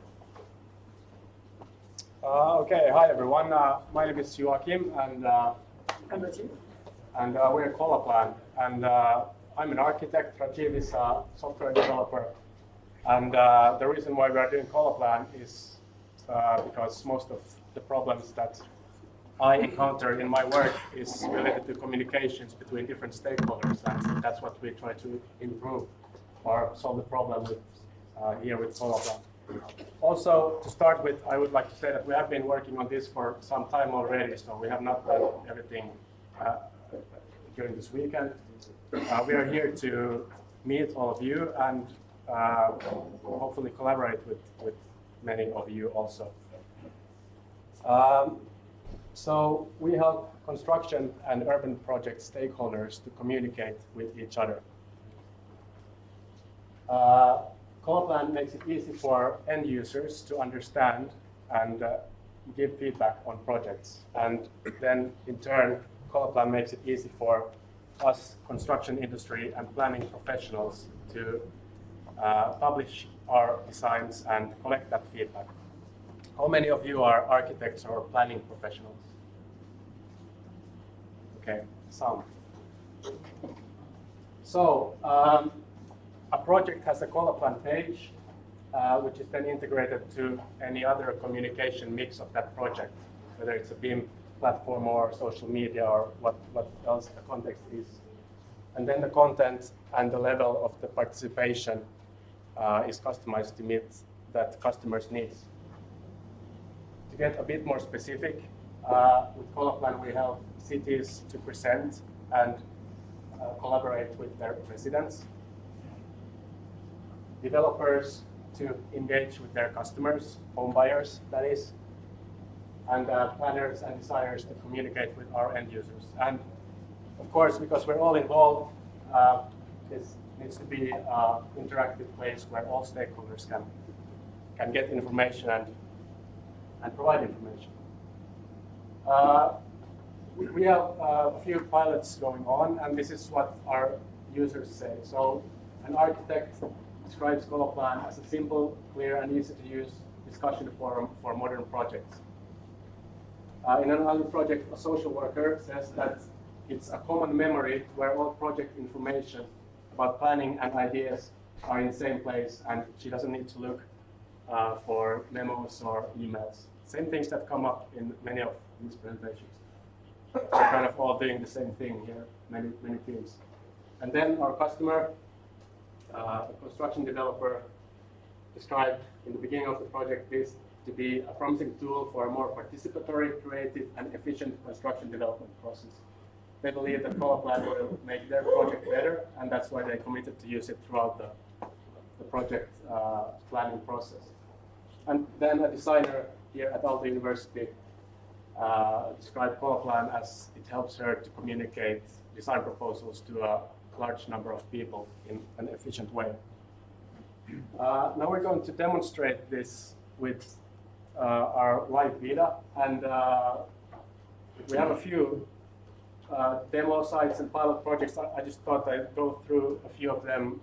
Okay, hi everyone. My name is Joachim, and we're Colaplan. And I'm an architect. Rajiv is a software developer. And the reason why we are doing Colaplan is because most of the problems that I encounter in my work is related to communications between different stakeholders, and that's what we try to improve or solve the problem with here with Colaplan. Also, to start with, I would like to say that we have been working on this for some time already, so we have not done everything during this weekend. We are here to meet all of you and hopefully collaborate with many of you also. So we help construction and urban project stakeholders to communicate with each other. Colaplan makes it easy for end users to understand and give feedback on projects. And then in turn, Colaplan makes it easy for us construction industry and planning professionals to publish our designs and collect that feedback. How many of you are architects or planning professionals? Okay, some. So, a project has a Colaplan page, which is then integrated to any other communication mix of that project, whether it's a BIM platform or social media or what else the context is. And then the content and the level of the participation is customized to meet that customer's needs. To get a bit more specific, with Colaplan we help cities to present and collaborate with their residents, developers to engage with their customers, home buyers that is, and planners and designers to communicate with our end users. And of course, because we're all involved, this needs to be an interactive place where all stakeholders can get information and provide information. We have a few pilots going on, and this is what our users say. So an architect describes Colaplan as a simple, clear, and easy-to-use discussion forum for modern projects. In another project, a social worker says that it's a common memory where all project information about planning and ideas are in the same place, and she doesn't need to look for memos or emails. Same things that come up in many of these presentations. We're kind of all doing the same thing here, many teams. And then our customer, a construction developer, described in the beginning of the project this to be a promising tool for a more participatory, creative, and efficient construction development process. They believe that Coloplad will make their project better, and that's why they committed to use it throughout the project planning process. And then a designer here at Aalto University described Coloplad as it helps her to communicate design proposals to a large number of people in an efficient way. Now we're going to demonstrate this with our live beta, and we have a few demo sites and pilot projects. I just thought I'd go through a few of them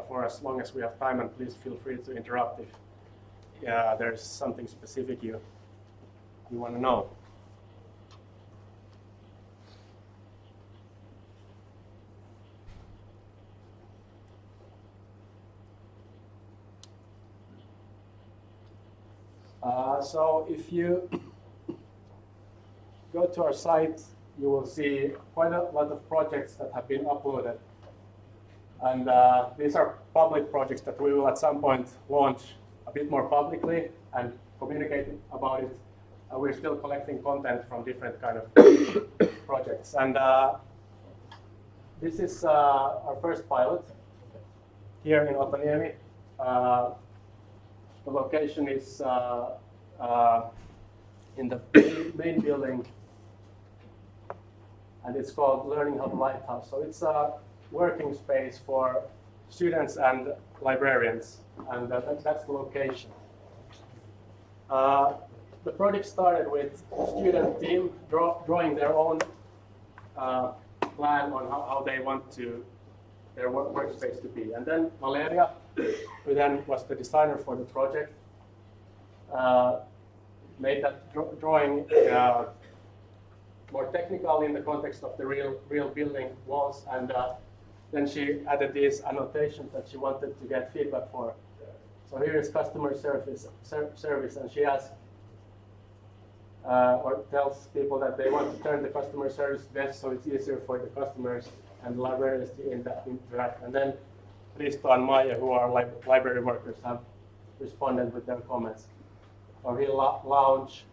for as long as we have time, and please feel free to interrupt if there's something specific you want to know. So if you go to our site, you will see quite a lot of projects that have been uploaded. And these are public projects that we will at some point launch a bit more publicly and communicate about it. We're still collecting content from different kind of projects. And this is our first pilot here in Otaniemi. The location is in the main building, and it's called Learning Hub Lighthouse. So it's a working space for students and librarians, and that's the location. The project started with the student team drawing their own plan on how they want their workspace to be. And then Valeria, who then was the designer for the project, made that drawing more technical in the context of the real building walls, and then she added these annotations that she wanted to get feedback for. So here is customer service, and she asks or tells people that they want to turn the customer service desk so it's easier for the customers and the librarians to interact. And then Risto and Maya, who are library workers, have responded with their comments. Or real lounge,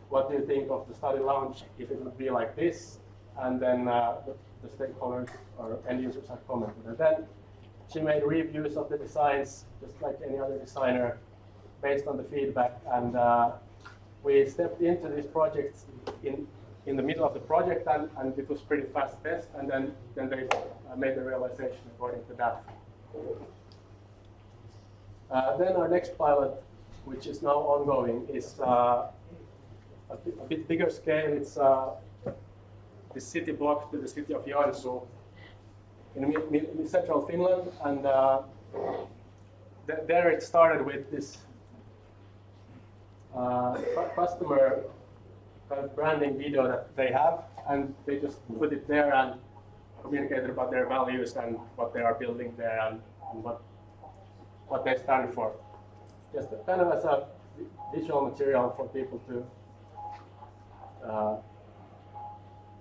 what do you think of the study lounge if it would be like this? And then the stakeholders or end users have commented. And then she made reviews of the designs, just like any other designer, based on the feedback. And we stepped into this project in the middle of the project, and it was pretty fast test. And then they made the realization according to that. Then our next pilot, which is now ongoing, is a bit bigger scale. It's the city block to the city of Joensuu in central Finland, and there it started with this customer kind of branding video that they have, and they just put it there and communicated about their values and what they are building there and what they stand for. Just kind of as a visual material for people to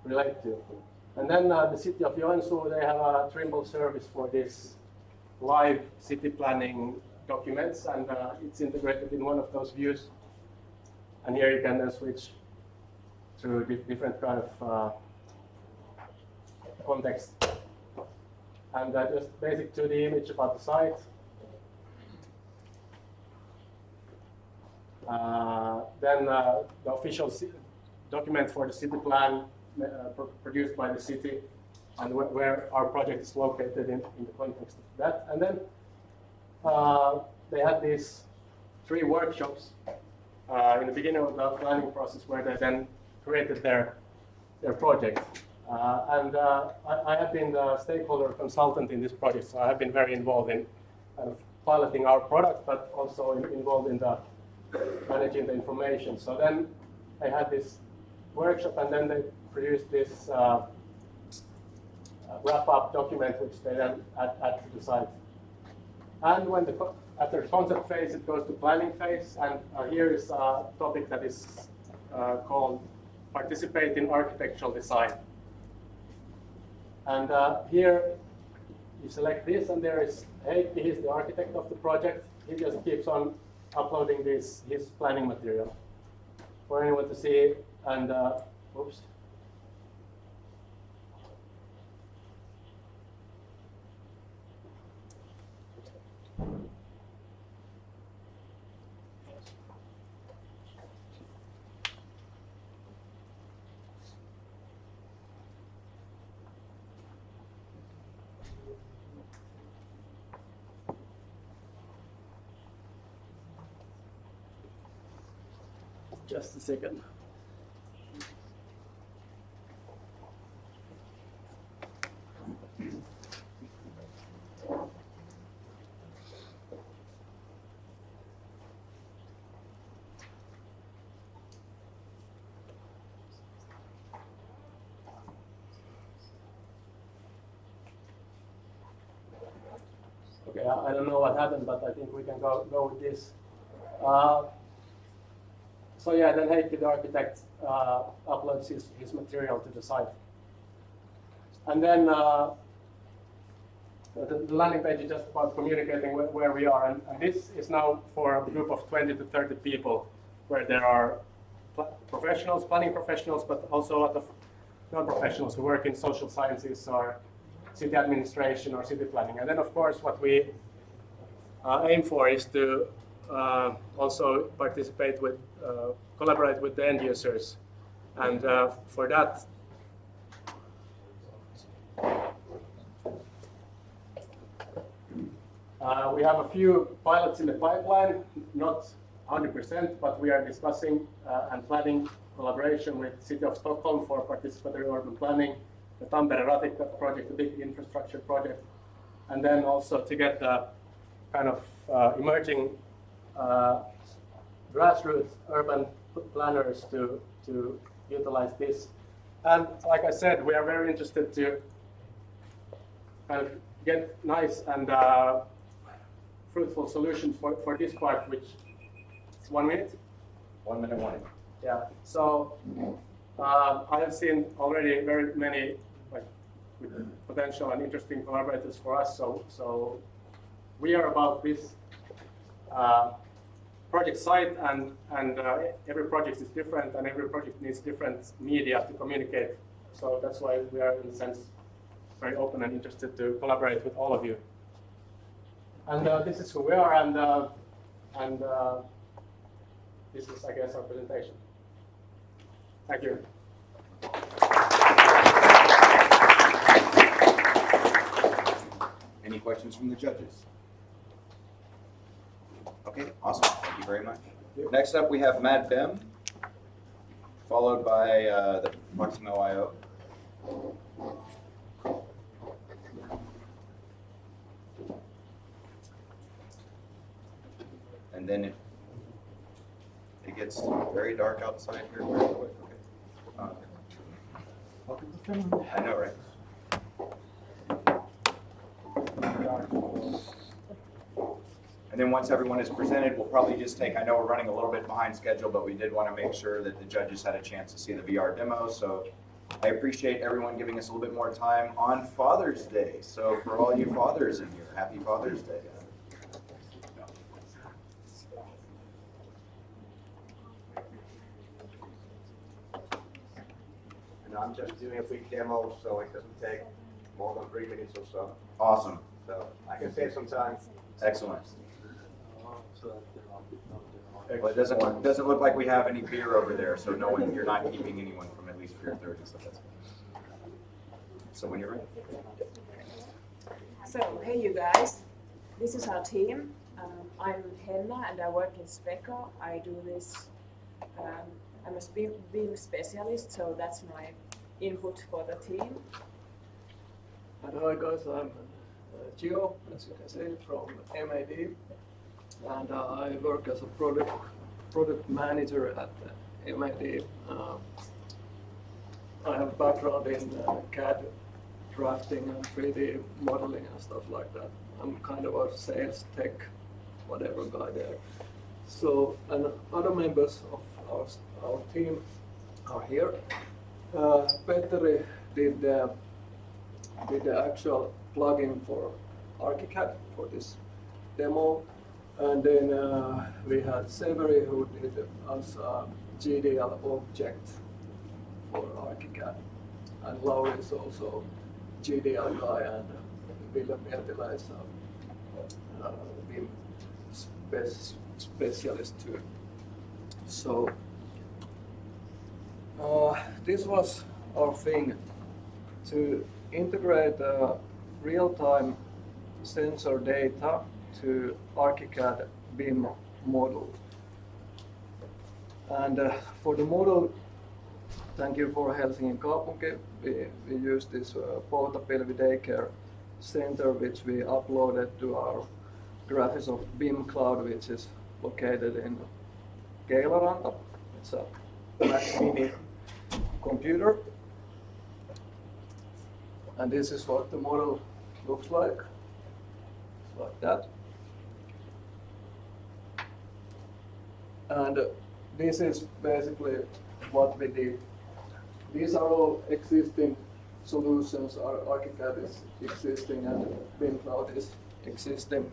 relate to. And then the city of Joensuu, they have a Trimble service for this live city planning documents, and it's integrated in one of those views. And here you can then switch through different kind of context. And just basic 2D image about the site. Then the official document for the city plan produced by the city, and where our project is located in the context of that. And then they had these 3 workshops in the beginning of the planning process, where they then created their project. And I have been the stakeholder consultant in this project, so I have been very involved in kind of piloting our product, but also involved in the managing the information. So then I had this workshop, and then they produced this wrap-up document, which they then add to the site. And when after the concept phase, it goes to planning phase, and here is a topic that is called Participate in Architectural Design. And here you select this, and there is Heikki, he's the architect of the project. He just keeps on uploading his planning material for anyone to see. And oops. Just a second. Okay, I don't know what happened, but I think we can go with this. So yeah, then Heikki, the architect, uploads his material to the site. And then the landing page is just about communicating where we are. And this is now for a group of 20 to 30 people, where there are professionals, planning professionals, but also a lot of non-professionals who work in social sciences or city administration or city planning. And then, of course, what we aim for is to also participate with, collaborate with the end users. And for that, we have a few pilots in the pipeline, not 100%, but we are discussing and planning collaboration with the City of Stockholm for participatory urban planning, the Tampere Ratikka project, a big infrastructure project, and then also to get the kind of emerging grassroots urban planners to utilize this. And like I said, we are very interested to kind of get nice and fruitful solutions for this part, which is 1 minute. 1 minute warning. Yeah. So I have seen already very many potential and interesting collaborators for us. So we are about this project site, and every project is different, and every project needs different media to communicate. So that's why we are, in a sense, very open and interested to collaborate with all of you. And this is who we are, and this is, I guess, our presentation. Thank you. Any questions from the judges? Okay, awesome. Thank you very much. Next up, we have Mad Bem, followed by the Proximo IO. And then if it gets very dark outside here, very quick. Okay. I know, right? And then once everyone is presented, we'll probably just take, I know we're running a little bit behind schedule, but we did want to make sure that the judges had a chance to see the VR demo. So I appreciate everyone giving us a little bit more time on Father's Day. So for all you fathers in here, happy Father's Day. And I'm just doing a quick demo, so it doesn't take more than 3 minutes or so. Awesome. So I can save some time. Excellent. Well, it doesn't look like we have any beer over there, so no one, you're not keeping anyone from at least beer 30. So that's good. So when you're ready. So hey you guys, this is our team. I'm Henna and I work in Speco. I do this. I'm a BIM specialist, so that's my input for the team. And hi guys, I'm Gio, as you can see, from MAD, and I work as a product manager at MAD. I have a background in CAD drafting and 3D modeling and stuff like that. I'm kind of a sales tech, whatever guy there. So, and other members of our team are here. Petteri did the actual plugin for ArchiCAD for this demo, and then we had Severi who did us a GDL object for ArchiCAD, and Lauri is also GDL guy, and Ville Mietilä is a BIM specialist too. So this was our thing, to integrate real-time sensor data to ArchiCAD BIM model. And for the model, thank you for Helsinki Kaupunki, we used this Poutapilvi Daycare Center, which we uploaded to our Graphisoft BIM cloud, which is located in Keilaranta. It's a Mac Mini computer. And this is what the model looks like that. And this is basically what we did. These are all existing solutions. Our ArchiCAD is existing and BIM Cloud is existing.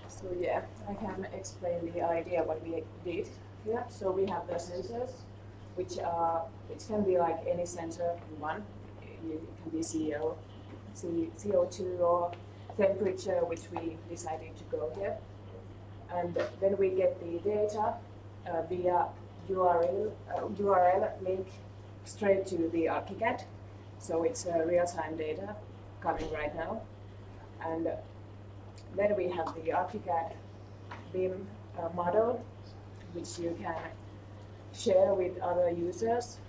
So yeah, I can explain the idea what we did here. So we have the sensors, which can be like any sensor you want. It can be CO2 or temperature, which we decided to go here. And then we get the data via URL link straight to the ArchiCAD. So it's real-time data coming right now. And then we have the ArchiCAD BIM model, which you can share with other users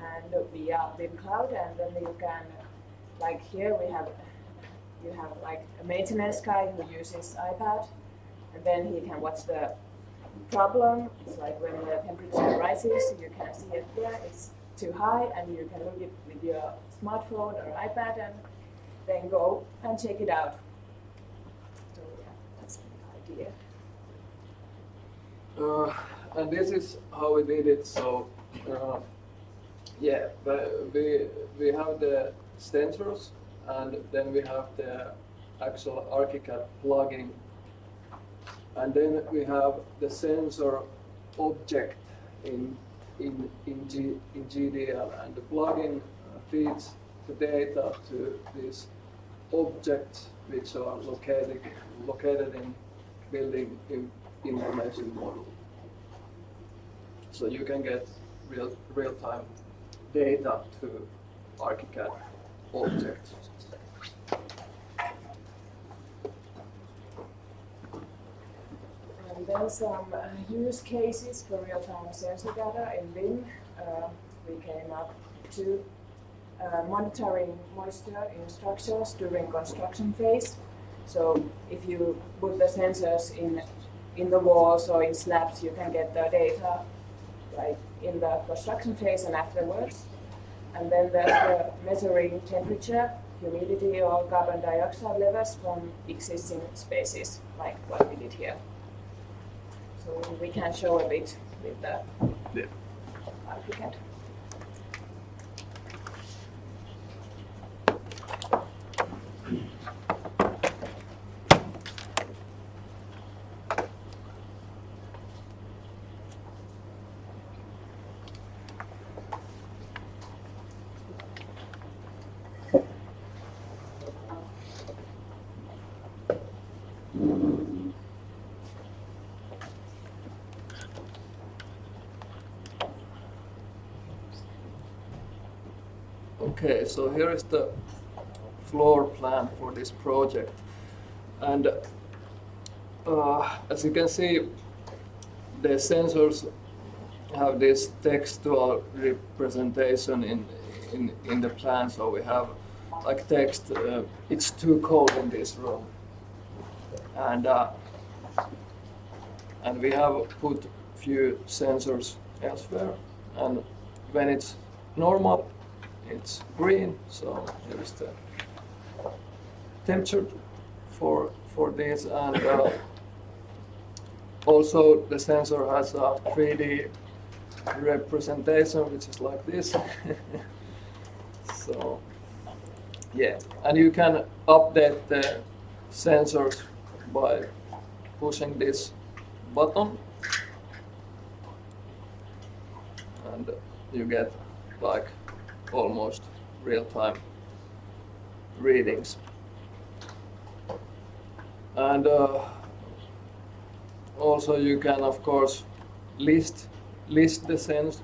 and via BIM Cloud. And then you can, like here you have like a maintenance guy who uses iPad, and then he can watch the problem. It's like when the temperature rises, you can see it there, it's too high, and you can look it with your smartphone or iPad and then go and check it out. So yeah, that's the idea. And this is how we did it. So yeah, but we have the sensors, and then we have the actual ArchiCAD plugin, and then we have the sensor object in GDL, and the plugin feeds the data to these objects which are located in building information model. So you can get real-time data to ArchiCAD objects. And then some use cases for real-time sensor data in BIM. We came up to monitoring moisture in structures during construction phase. So if you put the sensors in the walls or in slabs, you can get the data like in the construction phase and afterwards. And then there's the measuring temperature, humidity or carbon dioxide levels from existing spaces, like what we did here. So we can show a bit with the ArchiCAD. Okay, so here is the floor plan for this project, and as you can see, the sensors have this textual representation in the plan. So we have like text. It's too cold in this room, and we have put few sensors elsewhere, and when it's normal, it's green. So here is the temperature for this, and also the sensor has a 3D representation, which is like this. So, yeah, and you can update the sensors by pushing this button, and you get like almost real-time readings. And also you can, of course, list the sensors.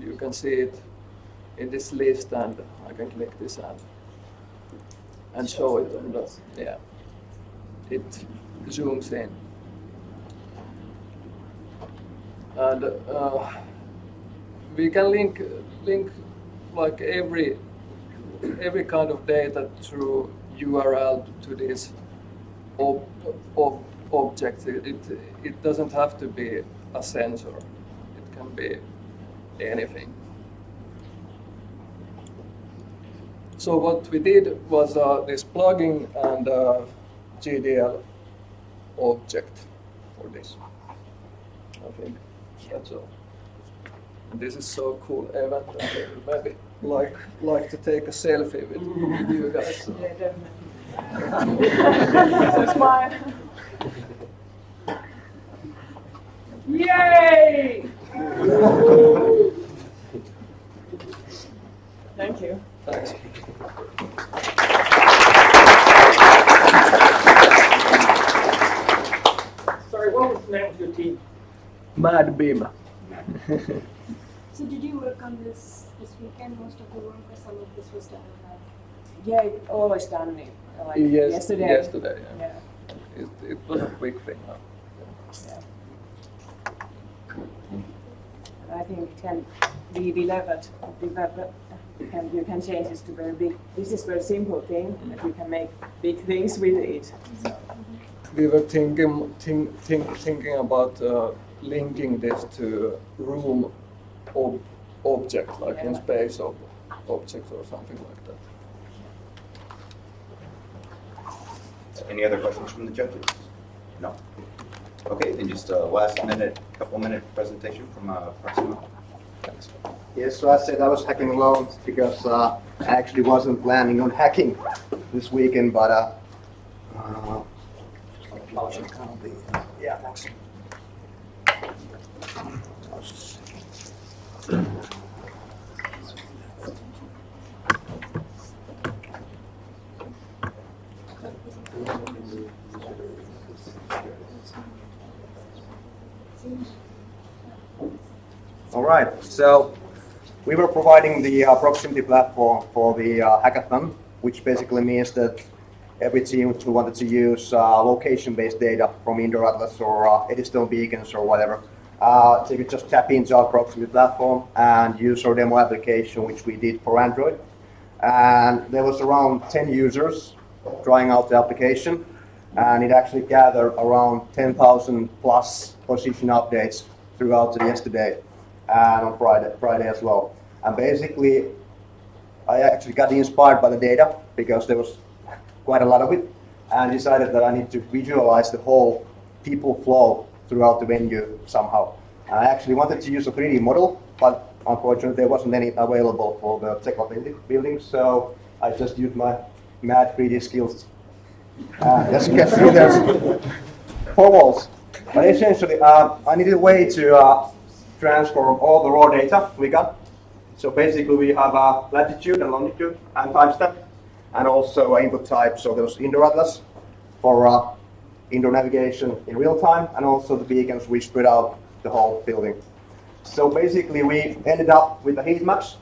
You can see it in this list, and I can click this and show it on the, yeah, it zooms in. And we can link like every kind of data through URL to this object. It doesn't have to be a sensor. It can be anything. So what we did was this plugin and GDL object for this. I think that's all. And this is so cool event. I maybe like to take a selfie with you guys. So. Yeah, definitely. So smart. Yay! Thank you. Thanks. Sorry, what was the name of your team? Mad Beam. So did you work on this weekend, most of the work, or some of this was done online? Yeah, it always done it like Yes, yesterday. Yesterday, yeah. Yeah. It was a quick thing. Yeah. I think it can be developed, and you can change this to very big. This is very simple thing, that you can make big things with it. So. We were thinking about linking this to room object, like in space objects or something like that. Any other questions from the judges? No? Okay, then just a couple minute presentation from Proxima. Thanks. Yes, so I said I was hacking alone because I actually wasn't planning on hacking this weekend, but yeah, thanks. All right, so we were providing the proximity platform for the hackathon, which basically means that every team who wanted to use location-based data from Indoor Atlas or Eddystone beacons or whatever, so you could just tap into our proximity platform and use our demo application, which we did for Android. And there was around 10 users trying out the application, and it actually gathered around 10,000 plus position updates throughout yesterday and on Friday as well. And basically, I actually got inspired by the data because there was quite a lot of it, and decided that I need to visualize the whole people flow throughout the venue somehow. I actually wanted to use a 3D model, but unfortunately there wasn't any available for the Tekla building, so I just used my mad 3D skills. As you can see, there's 4 walls. But essentially, I needed a way to transform all the raw data we got. So basically, we have latitude and longitude and timestamp, and also input type. So there was Indoor Atlas for indoor navigation in real time, and also the beacons which spread out the whole building. So basically, we ended up with the heat maps,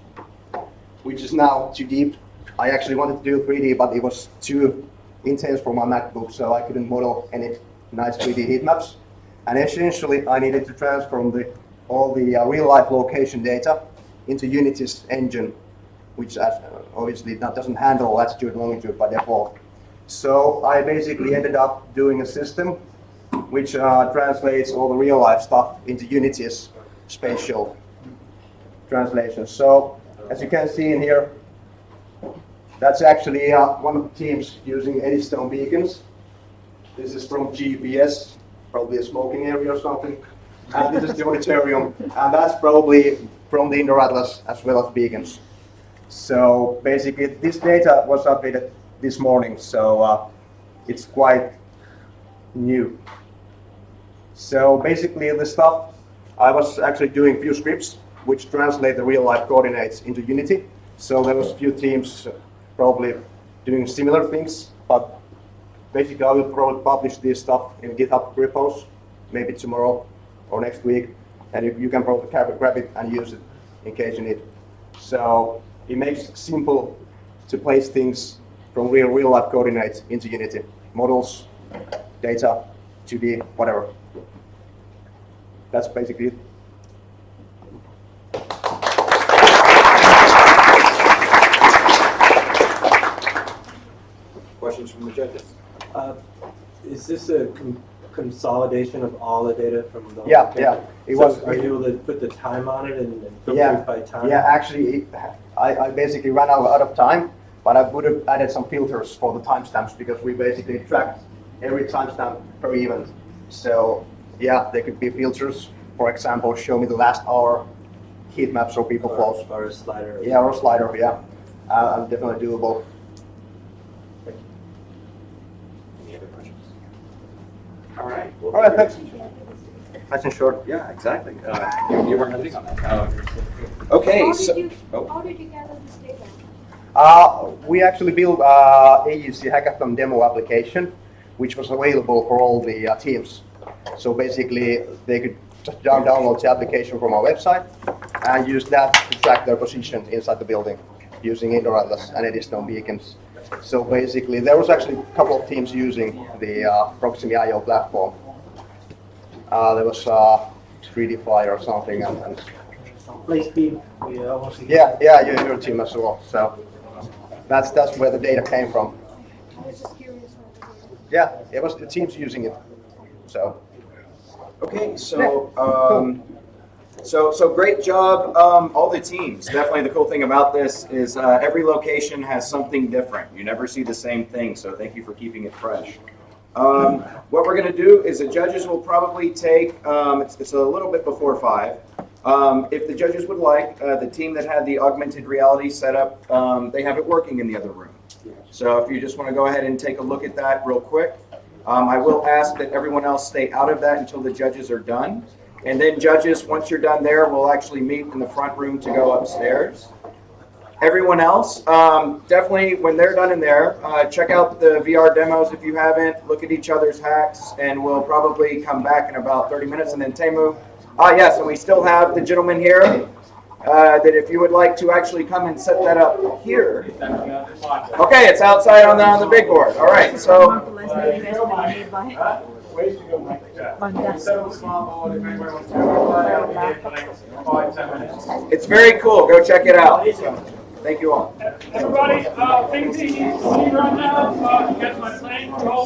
which is now too deep. I actually wanted to do 3D, but it was too intense for my MacBook, so I couldn't model any nice 3D heat maps. And essentially, I needed to transform all the real-life location data into Unity's engine, which obviously doesn't handle latitude and longitude by default. So I basically ended up doing a system which translates all the real-life stuff into Unity's spatial translation. So as you can see in here, that's actually one of the teams using Eddystone beacons. This is from GPS, probably a smoking area or something. and this is the auditorium, and that's probably from the indoor atlas as well as beacons. So basically, this data was updated this morning, so it's quite new. So basically, the stuff I was actually doing few scripts which translate the real-life coordinates into Unity. So there was a few teams probably doing similar things, but basically I will probably publish this stuff in GitHub repos, maybe tomorrow or next week, and you can probably grab it and use it in case you need. So it makes it simple to place things from real-life coordinates into Unity. Models, data, 2D, whatever. That's basically it. Questions from the judges? Is this a consolidation of all the data from the Yeah, whole yeah. It was. Are you able to put the time on it and filter it by time? Yeah, actually, I basically ran out of time, but I would have added some filters for the timestamps because we basically tracked every timestamp per event. So yeah, there could be filters. For example, show me the last hour heat maps or people flows. Or a slider. Yeah, or a slider, yeah. Definitely doable. Any other questions? All right. All right, thanks. Nice and short. Yeah, exactly. You weren't hitting on that. Okay, How did you gather this data? We actually built AEC Hackathon demo application, which was available for all the teams. So basically, they could just download the application from our website and use that to track their position inside the building using indoor atlas and Eddystone beacons. So basically, there was actually a couple of teams using the Proximy.io platform. There was 3DFly or something. And yeah, your team as well. So that's where the data came from. I was just curious. Yeah, it was the teams using it. So. Okay, so so great job, all the teams. Definitely the cool thing about this is every location has something different. You never see the same thing, so thank you for keeping it fresh. What we're going to do is the judges will probably take, it's a little bit before 5. If the judges would like, the team that had the augmented reality setup, they have it working in the other room. So if you just want to go ahead and take a look at that real quick. I will ask that everyone else stay out of that until the judges are done. And then judges, once you're done there, we'll actually meet in the front room to go upstairs. Everyone else, definitely when they're done in there, check out the VR demos if you haven't, look at each other's hacks, and we'll probably come back in about 30 minutes. And then Teemu, yes, and we still have the gentleman here, that if you would like to actually come and set that up here. Okay, it's outside on the big board. All right, so. It's very cool. Go check it out. Thank you all. Everybody, things you see right now, get my plane, roll